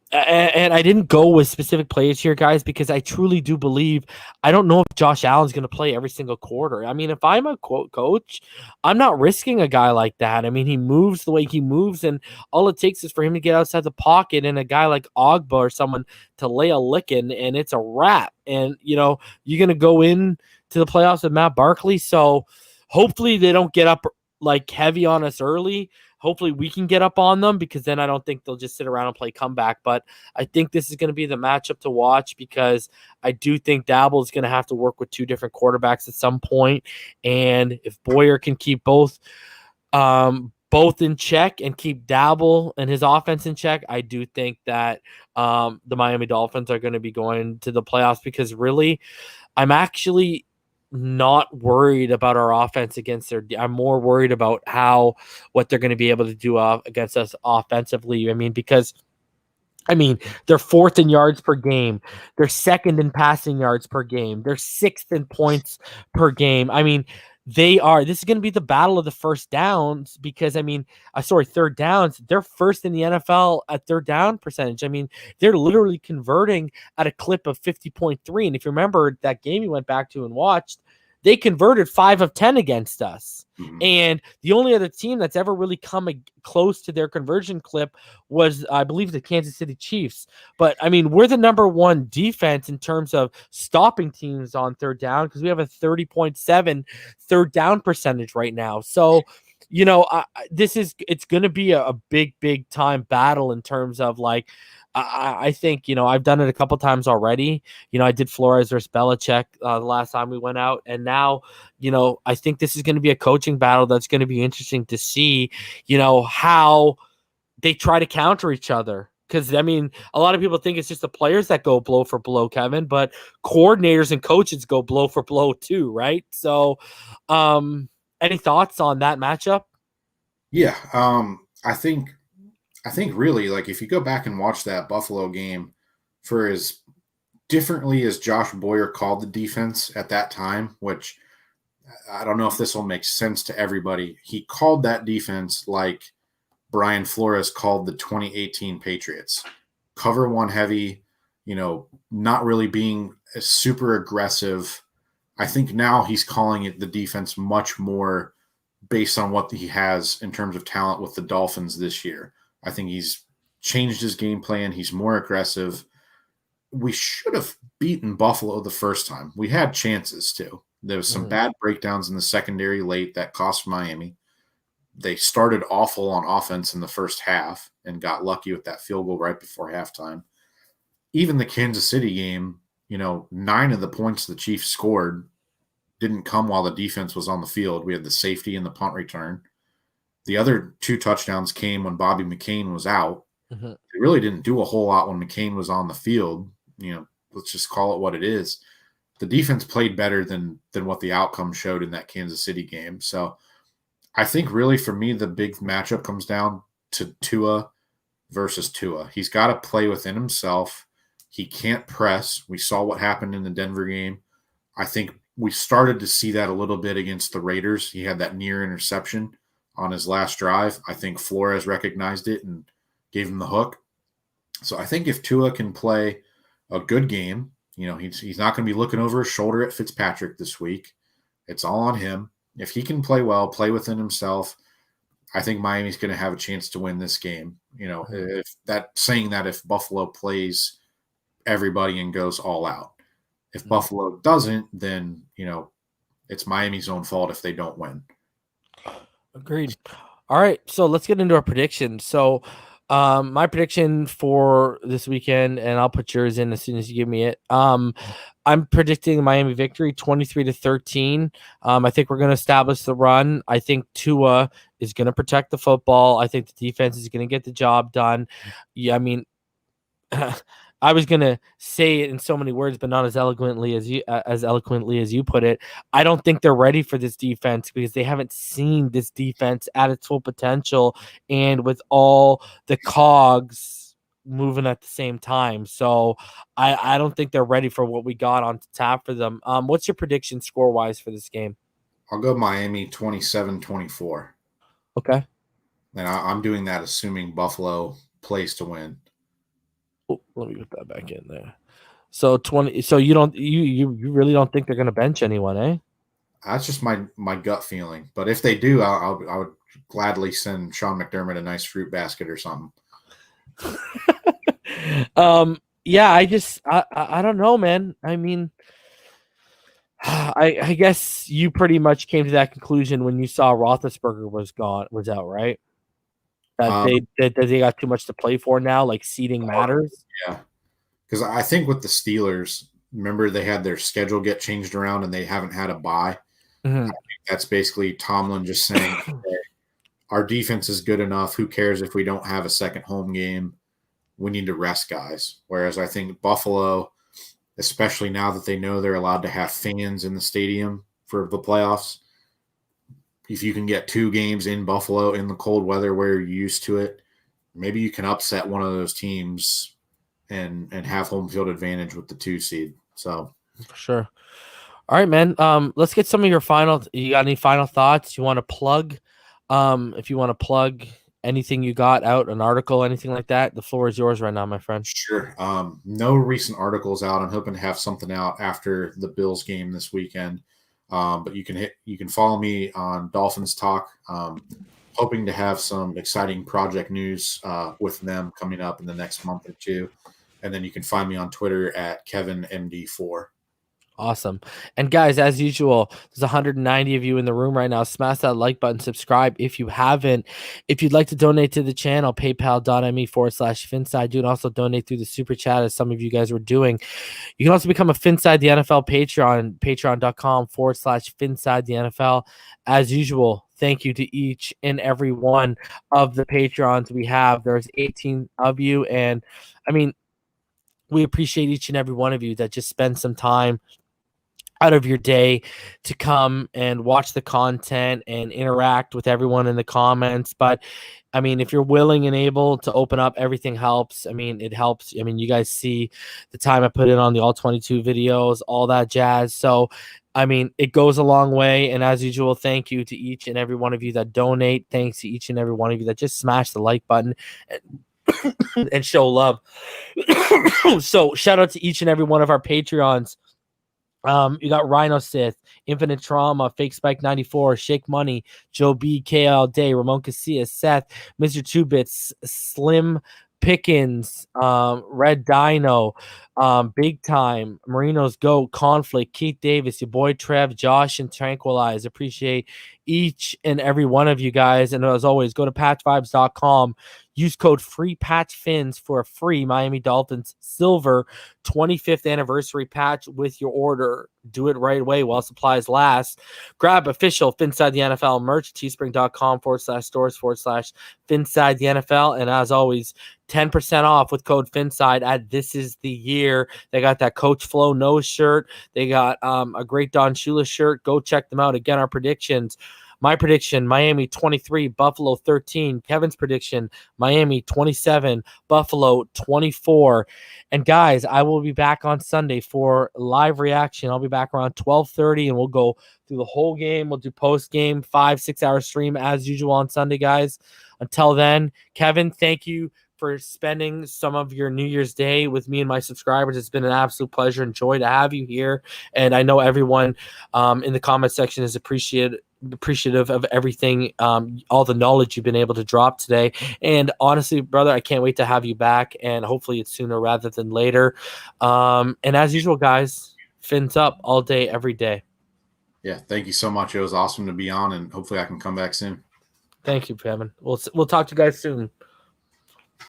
and I didn't go with specific players here, guys, because I truly do believe, I don't know if Josh Allen's going to play every single quarter. I mean, if I'm a coach, I'm not risking a guy like that. I mean, he moves the way he moves, and all it takes is for him to get outside the pocket and a guy like Ogba or someone to lay a licking, and it's a wrap. And, you're going to go in to the playoffs with Matt Barkley. So hopefully they don't get up like heavy on us early. Hopefully we can get up on them, because then I don't think they'll just sit around and play comeback. But I think this is going to be the matchup to watch, because I do think Dabble is going to have to work with two different quarterbacks at some point. And if Boyer can keep both in check and keep Dabble and his offense in check, I do think that the Miami Dolphins are going to be going to the playoffs, because really I'm actually not worried about our offense against I'm more worried about what they're going to be able to do against us offensively. I mean, because they're 4th in yards per game. They're 2nd in passing yards per game. They're 6th in points per game. I mean, this is going to be the battle of the first downs, because third downs. They're first in the NFL at third down percentage. I mean, they're literally converting at a clip of 50.3. And if you remember that game you went back to and watched, they converted 5 of 10 against us. Mm-hmm. And the only other team that's ever really come close to their conversion clip was, I believe, the Kansas City Chiefs. But we're the number 1 defense in terms of stopping teams on third down, because we have a 30.7 third down percentage right now. So, it's going to be a big time battle in terms of I think, I've done it a couple times already. I did Flores versus Belichick the last time we went out. And now, I think this is going to be a coaching battle that's going to be interesting to see, how they try to counter each other. Because, a lot of people think it's just the players that go blow for blow, Kevin, but coordinators and coaches go blow for blow too, right? So, Any thoughts on that matchup? Yeah, I think really, like, if you go back and watch that Buffalo game, for as differently as Josh Boyer called the defense at that time, which I don't know if this will make sense to everybody, he called that defense like Brian Flores called the 2018 Patriots. Cover one heavy, not really being super aggressive. I think now he's calling it the defense much more based on what he has in terms of talent with the Dolphins this year. I think he's changed his game plan. He's more aggressive. We should have beaten Buffalo the first time. We had chances to. There was some bad breakdowns in the secondary late that cost Miami. They started awful on offense in the first half and got lucky with that field goal right before halftime. Even the Kansas City game, 9 of the points the Chiefs scored didn't come while the defense was on the field. We had the safety and the punt return. The other 2 touchdowns came when Bobby McCain was out. Mm-hmm. They really didn't do a whole lot when McCain was on the field. Let's just call it what it is. The defense played better than what the outcome showed in that Kansas City game. So I think really for me, the big matchup comes down to Tua versus Tua. He's got to play within himself. He can't press. We saw what happened in the Denver game. I think we started to see that a little bit against the Raiders. He had that near interception on his last drive. I think Flores recognized it and gave him the hook. So I think if Tua can play a good game, he's not going to be looking over his shoulder at Fitzpatrick this week. It's all on him. If he can play well, play within himself, I think Miami's going to have a chance to win this game. If Buffalo plays everybody and goes all out. If Buffalo doesn't, then, it's Miami's own fault if they don't win. Agreed. All right, so let's get into our predictions. So my prediction for this weekend, and I'll put yours in as soon as you give me it. I'm predicting Miami victory 23-13. I think we're going to establish the run. I think Tua is going to protect the football. I think the defense is going to get the job done. Yeah, I mean, I was going to say it in so many words, but not as eloquently as you put it. I don't think they're ready for this defense because they haven't seen this defense at its full potential and with all the cogs moving at the same time. So I don't think they're ready for what we got on tap for them. What's your prediction score-wise for this game? I'll go Miami 27-24. Okay. And I'm doing that assuming Buffalo plays to win. Oh, let me put that back in there. So 20. So you really don't think they're going to bench anyone, eh? That's just my gut feeling. But if they do, I would gladly send Sean McDermott a nice fruit basket or something. Yeah, I don't know, man. I mean, I guess you pretty much came to that conclusion when you saw Roethlisberger was out, right? That they got too much to play for now, like seeding matters. Yeah, because I think with the Steelers, remember they had their schedule get changed around and they haven't had a bye. Mm-hmm. I think that's basically Tomlin just saying, hey, our defense is good enough. Who cares if we don't have a second home game? We need to rest guys. Whereas I think Buffalo, especially now that they know they're allowed to have fans in the stadium for the playoffs, if you can get 2 games in Buffalo in the cold weather where you're used to it, maybe you can upset one of those teams and have home field advantage with the 2 seed. So for sure. All right, man. Let's get some of your you got any final thoughts you want to plug? If you want to plug anything you got out, an article, anything like that, the floor is yours right now, my friend. Sure. No recent articles out. I'm hoping to have something out after the Bills game this weekend. But you can follow me on Dolphins Talk. Hoping to have some exciting project news with them coming up in the next month or 2. And then you can find me on Twitter at KevinMD4. Awesome. And guys, as usual, there's 190 of you in the room right now. Smash that like button, subscribe if you haven't. If you'd like to donate to the channel, paypal.me/Finside. You can also donate through the super chat as some of you guys were doing. You can also become a Finside the NFL Patreon, patreon.com/Finside the NFL. As usual, thank you to each and every one of the Patreons we have. There's 18 of you. And I mean, we appreciate each and every one of you that just spend some time out of your day to come and watch the content and interact with everyone in the comments. But I mean, if you're willing and able to open up, everything helps. I mean, it helps. I mean, you guys see the time I put in on the all 22 videos, all that jazz. So, I mean, it goes a long way. And as usual, thank you to each and every one of you that donate. Thanks to each and every one of you that just smash the like button and show love. So shout out to each and every one of our Patreons. You got Rhino Sith, Infinite Trauma, Fake Spike 94, Shake Money, Joe B, KL Day, Ramon Casillas, Seth, Mr. Two Bits, Slim Pickens, Red Dino, Big Time, Marino's Goat, Conflict, Keith Davis, your boy Trev, Josh, and Tranquilize. Appreciate each and every one of you guys. And as always, go to patchvibes.com. Use code FREEPATCHFINS for a free Miami Dolphins Silver 25th anniversary patch with your order. Do it right away while supplies last. Grab official Finside the NFL merch, teespring.com/stores/Finside the NFL. And as always, 10% off with code FINSIDE at This Is the Year. They got that Coach Flo nose shirt. They got a great Don Shula shirt. Go check them out. Again, our predictions. My prediction, Miami 23, Buffalo 13. Kevin's prediction, Miami 27, Buffalo 24. And guys, I will be back on Sunday for live reaction. I'll be back around 12:30, and we'll go through the whole game. We'll do post-game, 5-6 hour stream as usual on Sunday, guys. Until then, Kevin, thank you for spending some of your New Year's Day with me and my subscribers. It's been an absolute pleasure and joy to have you here. And I know everyone in the comment section is appreciative of everything, all the knowledge you've been able to drop today. And honestly, brother, I can't wait to have you back, and hopefully it's sooner rather than later. And as usual, guys, fins up all day, every day. Yeah, thank you so much. It was awesome to be on, and hopefully I can come back soon. Thank you, Kevin. We'll talk to you guys soon.